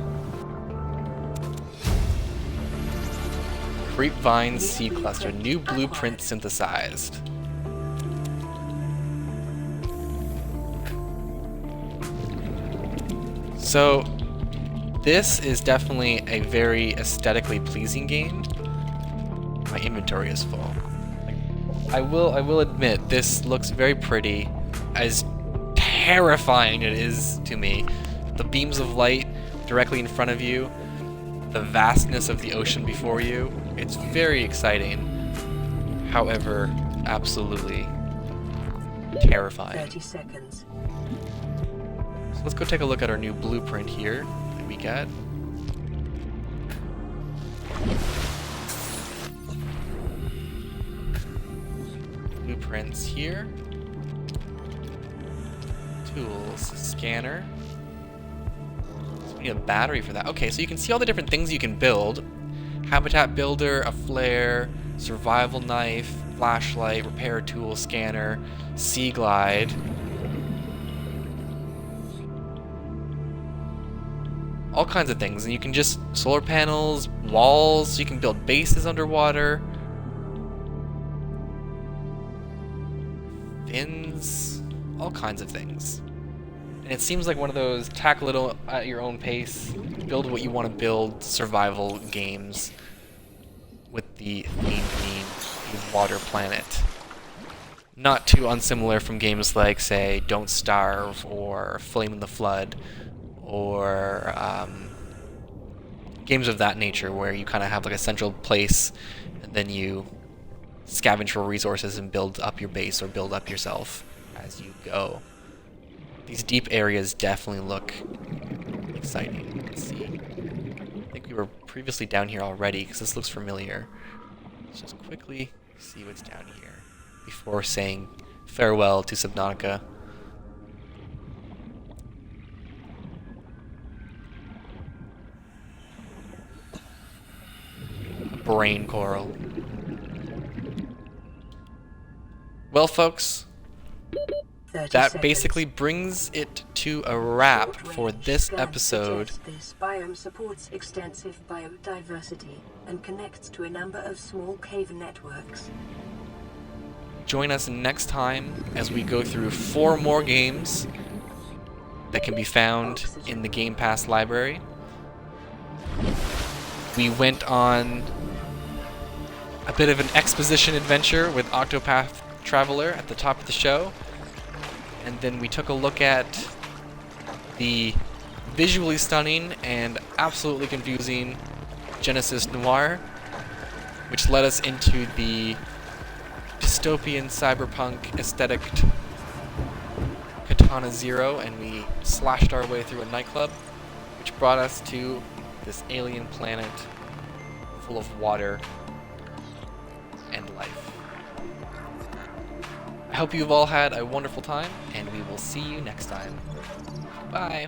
Speaker 1: Creepvine seed cluster. New blueprint synthesized. So, this is definitely a very aesthetically pleasing game. My inventory is full. I will admit, this looks very pretty, as terrifying it is to me. The beams of light directly in front of you, the vastness of the ocean before you, it's very exciting. However, absolutely terrifying.
Speaker 7: 30 seconds.
Speaker 1: So let's go take a look at our new blueprint here that we got. Blueprints here. Tools, scanner. So we need a battery for that. Okay, so you can see all the different things you can build. Habitat builder, a flare, survival knife, flashlight, repair tool, scanner, sea glide. All kinds of things, and you can just solar panels, walls, you can build bases underwater. Fins, all kinds of things. And it seems like one of those tackle it at your own pace, build what you want to build survival games with the theme being the water planet. Not too unsimilar from games like, say, Don't Starve or Flame in the Flood, or games of that nature where you kind of have like a central place and then you scavenge for resources and build up your base or build up yourself as you go. These deep areas definitely look exciting. Let's see. I think we were previously down here already because this looks familiar. Let's just quickly see what's down here before saying farewell to Subnautica. Brain coral. Well, folks, that basically brings it to a wrap for this episode.
Speaker 7: This biome supports extensive biodiversity and connects to a number of small cave networks.
Speaker 1: Join us next time as we go through 4 more games that can be found in the Game Pass library. We went on a bit of an exposition adventure with Octopath Traveler at the top of the show, and then we took a look at the visually stunning and absolutely confusing Genesis Noir, which led us into the dystopian cyberpunk aesthetic Katana Zero, and we slashed our way through a nightclub, which brought us to this alien planet full of water and life. I hope you've all had a wonderful time, and we will see you next time. Bye!